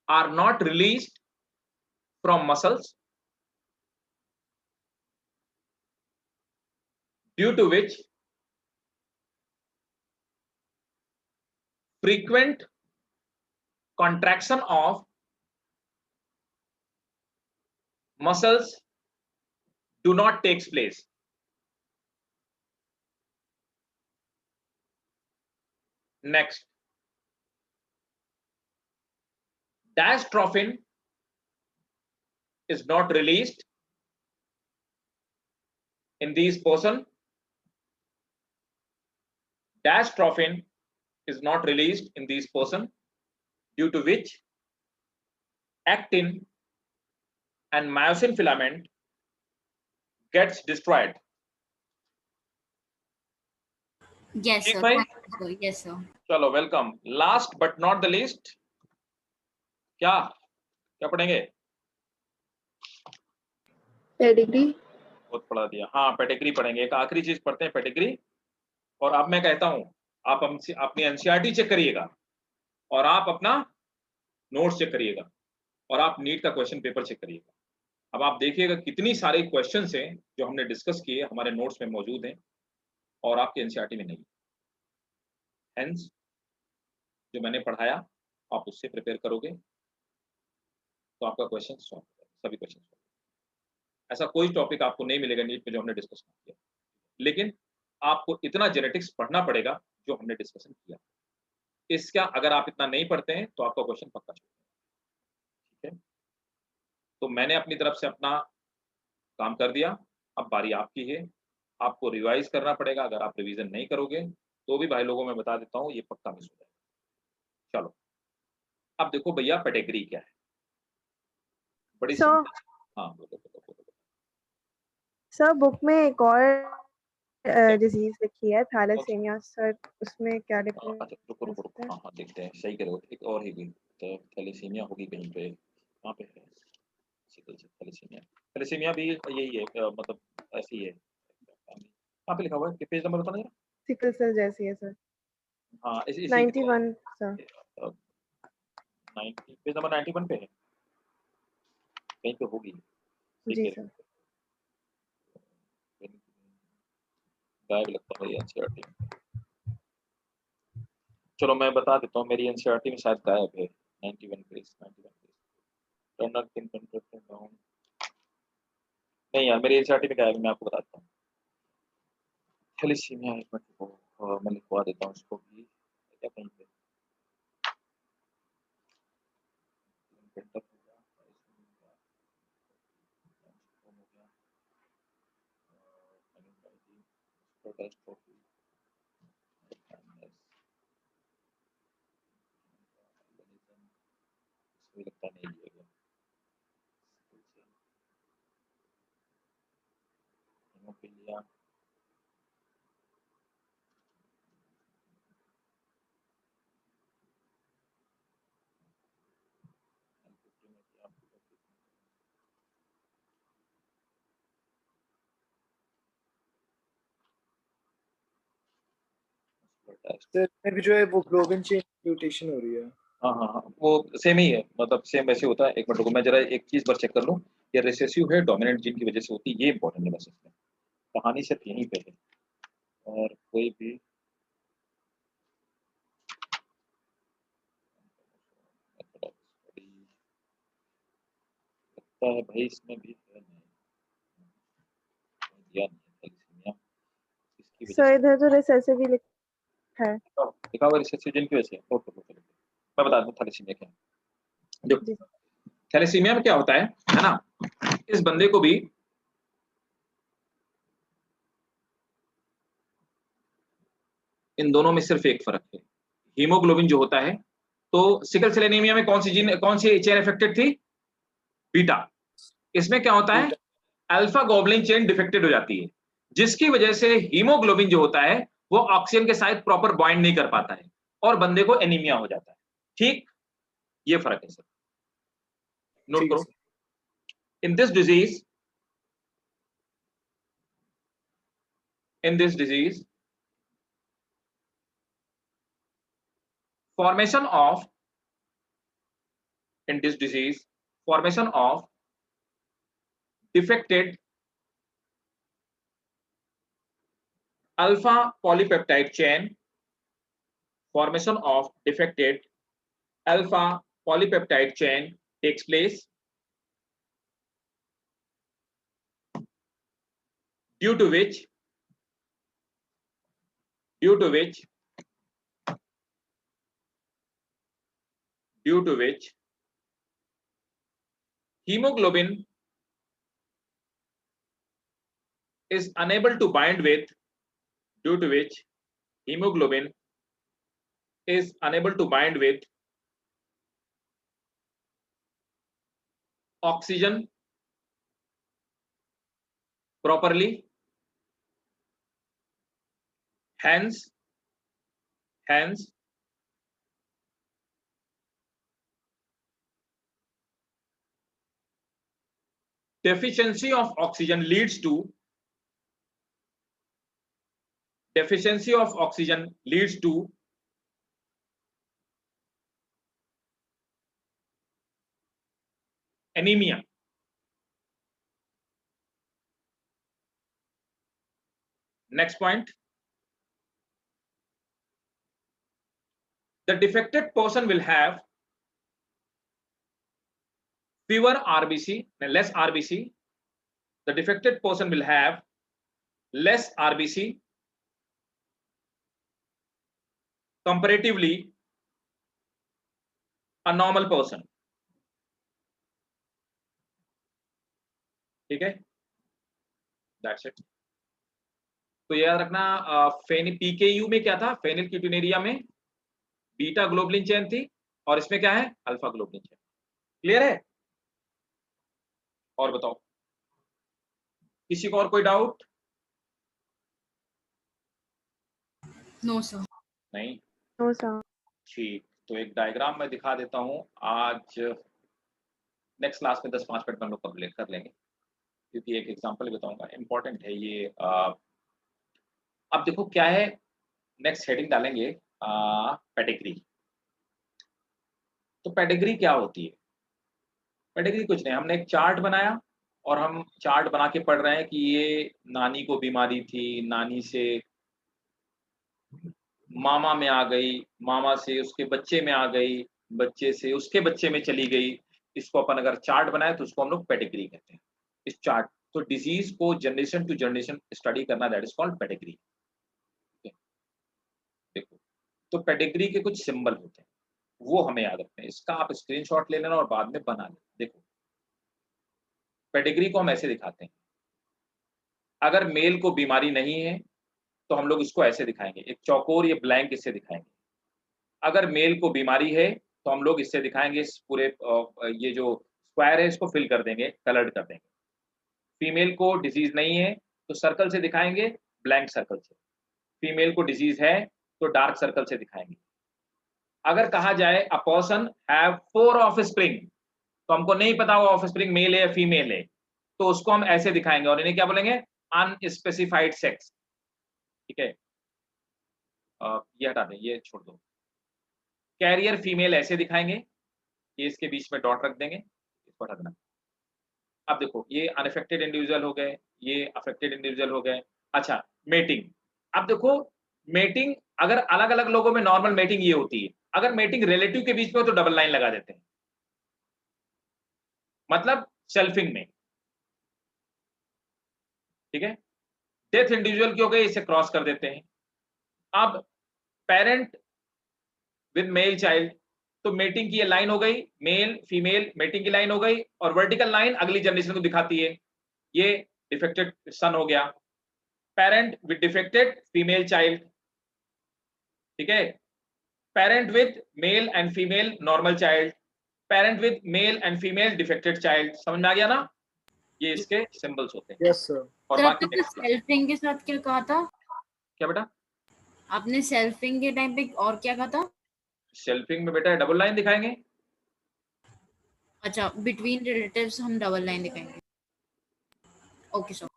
are not released from muscles, due to which frequent contraction of muscles do not takes place। Next, dystrophin is not released in these person, dystrophin is not released in these person, due to which actin and myosin filament gets destroyed। Yes ठीक सर, भाई? Thank you sir, yes sir. चलो welcome. Last but not the least, क्या क्या पढ़ेंगे? Pedigree. बहुत पढ़ा दिया। हाँ पेडिग्री पढ़ेंगे, एक आखिरी चीज पढ़ते हैं पेडिग्री। और अब मैं कहता हूँ आप अपनी एनसीईआरटी चेक करिएगा, और आप अपना नोट्स चेक करिएगा, और आप नीट का क्वेश्चन पेपर चेक करिएगा। अब आप देखिएगा कितनी सारे क्वेश्चंस हैं जो हमने डिस्कस किए हमारे नोट्स में मौजूद हैं और आपके एनसीईआरटी में नहीं। हेंस जो मैंने पढ़ाया आप उससे प्रिपेयर करोगे तो आपका क्वेश्चन सॉल्व हो जाएगा, सभी क्वेश्चन सॉल्व। ऐसा कोई टॉपिक आपको नहीं मिलेगा नीट में जो हमने डिस्कस किया, लेकिन आपको इतना जेनेटिक्स पढ़ना पड़ेगा जो हमने डिस्कशन किया। इसका अगर आप इतना नहीं पढ़ते हैं तो आपका क्वेश्चन पक्का छूट जाएगा, ठीक है। तो मैंने अपनी तरफ से अपना काम कर दिया, अब बारी आपकी है। आपको रिवाइज करना पड़ेगा, अगर आप रिवीजन नहीं करोगे तो भी भाई लोगों में बता देता हूँ ये पक्का मिस हो जाएगा। चलो अब देखो भैया पेडिग्री क्या है, बड़ी सर सिंपल। हाँ बोलो बोलो बोलो। सर बुक में एक और क्या? डिजीज लिखी है कौन सी? थैलेसीमिया सर, उसमें क्या अच्छा डिफरेंस रुको रुको हो रुको, सकता है? हाँ हाँ देखते हैं, सही करो। एक और ही तो थैलेसीमिया होगी कहीं पे, कहाँ पे है? सिकल सेल थैलेसीमिया, थैलेसीमिया भी यही है, मतलब ऐसी है। कहाँ पे लिखा हुआ है कि पेज नंबर बताना जरा? सिकल सेल जैसी है सर। हाँ इसी 91 सर। 90 पेज नंबर 91 पे है, कहीं पे होगी। ठीक जी है, सर। गायब लगता है एनसीईआरटी में। चलो मैं बता देता हूँ, मेरी एनसीईआरटी में शायद गायब है 91 page, 91 page. Turner pin down, नहीं यार मेरी एनसीईआरटी में गायब है, मैं आपको बताता हूँ। थैलेसीमिया एक मिनट रुको, मैं लिखवा देता हूँ उसको भी, क्या कहीं पे लगता नहीं है। हेमोफीलिया, सर में भी जो है वो ग्लोबिन चेन म्यूटेशन हो रही है। हाँ हाँ हाँ, वो सेम ही है, मतलब सेम वैसे होता है। एक मिनट रुको, मैं जरा एक चीज पर चेक कर लूँ। ये रिसेसिव है, डोमिनेंट जीन की वजह से होती है, ये इंपॉर्टेंट है बस इसमें। कहानी सिर्फ यहीं पे है, और कोई भी लगता है भाई इसमें भी है नहीं, दिया नहीं है थैलेसीमिया, इसकी वजह सर से इधर तो रिसेसिव ही लिखा है। लिखा हुआ रिसेसिव जीन की वजह से। ओके ओके, मैं बता दूं थैलेसीमिया क्या है। देखो जी थैलेसीमिया में क्या होता है ना, इस बंदे को भी इन दोनों में सिर्फ एक फर्क है, हीमोग्लोबिन जो होता है। तो सिकल सेल एनीमिया में कौन सी चेन अफेक्टेड थी? बीटा। इसमें क्या होता है? अल्फा ग्लोबुलिन चेन डिफेक्टेड हो जाती है, जिसकी वजह से हीमोग्लोबिन जो होता है वो ऑक्सीजन के साथ प्रॉपर बाइंड नहीं कर पाता है और बंदे को एनीमिया हो जाता है। ठीक, ये फर्क है सर, नोट ठीक है करो। Sir. In this disease, in this disease, formation of in this disease formation of defected alpha polypeptide chain, formation of defected alpha polypeptide chain takes place due to which due to which due to which hemoglobin is unable to bind with due to which hemoglobin is unable to bind with oxygen properly, hence deficiency of oxygen leads to anemia. Next point, the defected person will have fewer RBC, less RBC. The defected person will have less RBC comparatively a normal person. ठीक है, दैट्स इट। तो याद रखना, पीकेयू में क्या था? फेनिलकीटोनुरिया में बीटा ग्लोबुलिन चेन थी, और इसमें क्या है? Alpha globulin chain. क्लियर है? और बताओ, किसी को और कोई डाउट? No sir. नहीं, नो सर। ठीक। तो एक डायग्राम मैं दिखा देता हूं, आज नेक्स्ट क्लास में 10-5 मिनट में हम लोग कंप्लीट कर लेंगे, क्योंकि एक एग्जांपल बताऊंगा, इंपॉर्टेंट है ये। अब देखो क्या है, नेक्स्ट हेडिंग डालेंगे पेडिग्री। तो पेडिग्री क्या होती है? पेडिग्री कुछ नहीं, हमने एक चार्ट बनाया और हम चार्ट बना के पढ़ रहे हैं कि ये नानी को बीमारी थी, नानी से मामा में आ गई, मामा से उसके बच्चे में आ गई, बच्चे से उसके बच्चे में चली गई। इसको अपन अगर चार्ट बनाए तो उसको हम लोग पेडिग्री कहते हैं। इस चार्ट, तो डिजीज को जनरेशन टू जनरेशन स्टडी करना, दैट इज कॉल्ड पेडिग्री। देखो, तो पेडिग्री के कुछ सिंबल होते हैं, वो हमें याद रखते हैं। इसका आप स्क्रीनशॉट ले लेना और बाद में बना लेना। देखो, पेडिग्री को हम ऐसे दिखाते हैं। अगर मेल को बीमारी नहीं है तो हम लोग इसको ऐसे दिखाएंगे, एक चौकोर या ब्लैंक इससे दिखाएंगे। अगर मेल को बीमारी है तो हम लोग इससे दिखाएंगे, इस पूरे ये जो स्क्वायर है इसको फिल कर देंगे, कलर्ड कर देंगे। फीमेल को डिजीज नहीं है तो सर्कल से दिखाएंगे, ब्लैंक सर्कल से। फीमेल को डिजीज है तो डार्क सर्कल से दिखाएंगे। अगर कहा जाए अ पर्सन हैव 4 ऑफस्प्रिंग, तो हमको नहीं पता वो ऑफस्प्रिंग मेल है या फीमेल है, तो उसको हम ऐसे दिखाएंगे और इन्हें क्या बोलेंगे, अनस्पेसिफाइड सेक्स। ठीक है, ये हटा दें, ये छोड़ दो। कैरियर फीमेल ऐसे दिखाएंगे, ये इसके बीच में डॉट रख देंगे, इसको हटा देना। अब देखो ये अनअफेक्टेड इंडिविजुअल हो गए, ये अफेक्टेड इंडिविजुअल हो गए। अच्छा, मेटिंग। अब देखो मेटिंग अगर अलग अलग लोगों में नॉर्मल मेटिंग ये होती है, अगर मेटिंग रिलेटिव के बीच में हो तो डबल लाइन लगा देते हैं, मतलब सेल्फिंग में। ठीक है, डेथ इंडिविजुअल की हो गई, इसे क्रॉस कर देते हैं। अब पेरेंट विद मेल चाइल्ड, तो मेटिंग की ये लाइन हो गई, मेल फीमेल मेटिंग की लाइन हो गई, और वर्टिकल लाइन अगली जनरेशन को दिखाती है, ये डिफेक्टेड सन हो गया। Parent with defected female child, ठीक है, parent with male and female normal child, parent with male and female defected child. समझ में आ गया ना, ये इसके सिंबल्स होते हैं। Yes sir. और सर बाकी आपने next class। सेल्फिंग के साथ क्या कहा था? क्या बेटा? आपने सेल्फिंग के टाइम पे और क्या कहा था? सेल्फिंग में बेटा डबल लाइन दिखाएंगे। अच्छा, बिटवीन रिलेटिव्स हम डबल लाइन दिखाएंगे। Okay sir.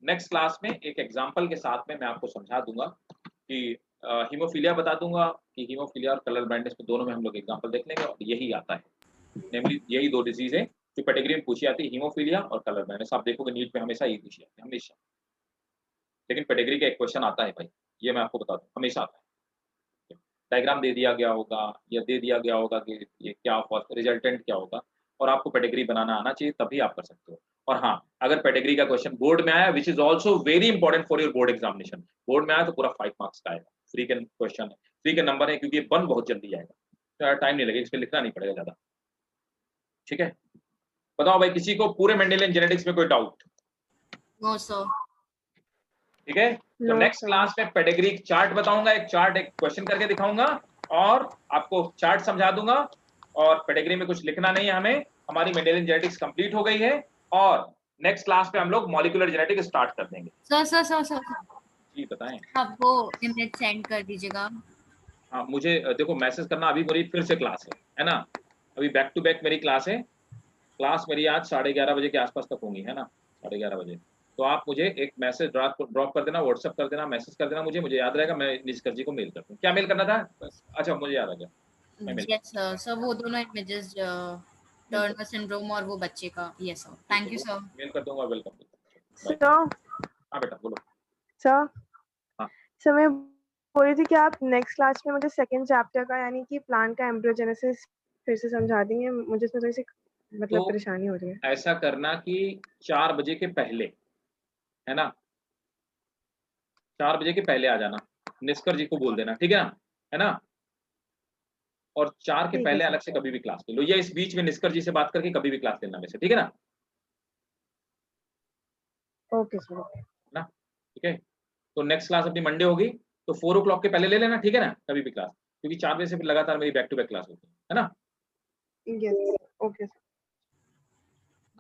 नेक्स्ट क्लास में एक एग्जांपल के साथ में मैं आपको समझा दूंगा कि हीमोफीलिया बता दूंगा कि हीमोफीलिया और कलर ब्लाइंडनेस में दोनों में हम लोग एग्जांपल देख लेंगे, और यही आता है, नेमली यही 2 डिजीज है जो पेडिग्री में पूछी जाती है, हीमोफीलिया और कलर ब्लाइंडनेस। आप देखोगे नीट में हमेशा यही पूछी जाती है, हमेशा। लेकिन पेडिग्री का एक क्वेश्चन आता है भाई, ये मैं आपको बता दूं, हमेशा आता है। डायग्राम दे दिया गया होगा या दे दिया गया होगा कि ये क्या रिजल्टेंट क्या होगा, और आपको पेडिग्री बनाना आना चाहिए, तभी आप कर सकते हो। और हाँ, अगर पेडिग्री का क्वेश्चन बोर्ड में आया, which is also very important for your board examination, board में आया तो पूरा 5 मार्क्स का आएगा। फ्री के क्वेश्चन है, फ्री के नंबर है, क्योंकि ये बन बहुत जल्दी आएगा, तो टाइम नहीं लगेगा, इसमें लिखना नहीं पड़ेगा ज्यादा। ठीक है, बताओ भाई, किसी को पूरे मेंडेलियन जेनेटिक्स में कोई डाउट? No sir. ठीक है, तो No, नेक्स्ट sir. क्लास में पेडिग्री चार्ट बताऊंगा, एक चार्ट एक क्वेश्चन करके दिखाऊंगा और आपको चार्ट समझा दूंगा। और पेडिग्री में कुछ लिखना नहीं है हमें, हमारी मेंडेलियन जेनेटिक्स कंप्लीट हो गई है, और नेक्स्ट क्लास पे हम लोग मॉलिक्यूलर जेनेटिक्स स्टार्ट कर देंगे। सर जी बताएं। आप वो इमेज सेंड कर दीजिएगा। हाँ, मुझे देखो मैसेज करना, अभी मेरी फिर से क्लास है ना, अभी बैक टू बैक मेरी क्लास है। क्लास मेरी आज 11:30 बजे के आसपास तक होंगी, है ना, 11:30 बजे। तो आप मुझे एक मैसेज ड्रॉप कर देना, व्हाट्सएप कर देना, मैसेज कर देना, मुझे याद रहेगा, मैं निष्कर जी को मेल कर दूँ। क्या मेल करना था? अच्छा, मुझे याद आ गया, मैं मेल यस सर, सर वो दोनों इमेजेस, टर्नर सिंड्रोम और वो बच्चे का। Yes sir, thank you sir. Mail कर दूंगा। वेलकम। Sir, हाँ बेटा बोलो। sir, हाँ। sir, मैं बोल रही थी कि आप नेक्स्ट क्लास में मुझे सेकंड चैप्टर का यानी कि प्लांट का एम्ब्रियोजेनेसिस फिर से समझा देंगे, मुझे इसमें थोड़ी सी मतलब तो परेशानी हो रही है। ऐसा करना कि 4 बजे के पहले, है ना, 4 बजे के पहले आ जाना, निष्कर जी को बोल देना, ठीक है ना, है ना। और 4 के ठीक है पहले सर। अलग से कभी भी क्लास ले लो, या इस बीच में निष्कर जी से बात करके कभी भी क्लास लेना वैसे, ठीक है ना, ओके सर। ना, ठीक है। तो नेक्स्ट क्लास अपनी मंडे होगी, तो 4 o'clock के पहले ले लेना, ठीक है ना, कभी भी क्लास, क्योंकि 4 बजे से फिर लगातार मेरी बैक टू बैक क्लास होती है ना। Yes, okay sir.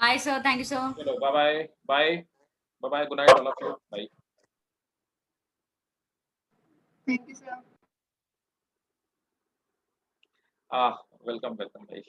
Bye sir, thank you sir. चलो bye bye bye bye, good night all of you, bye. Thank you, sir. Welcome welcome भाई।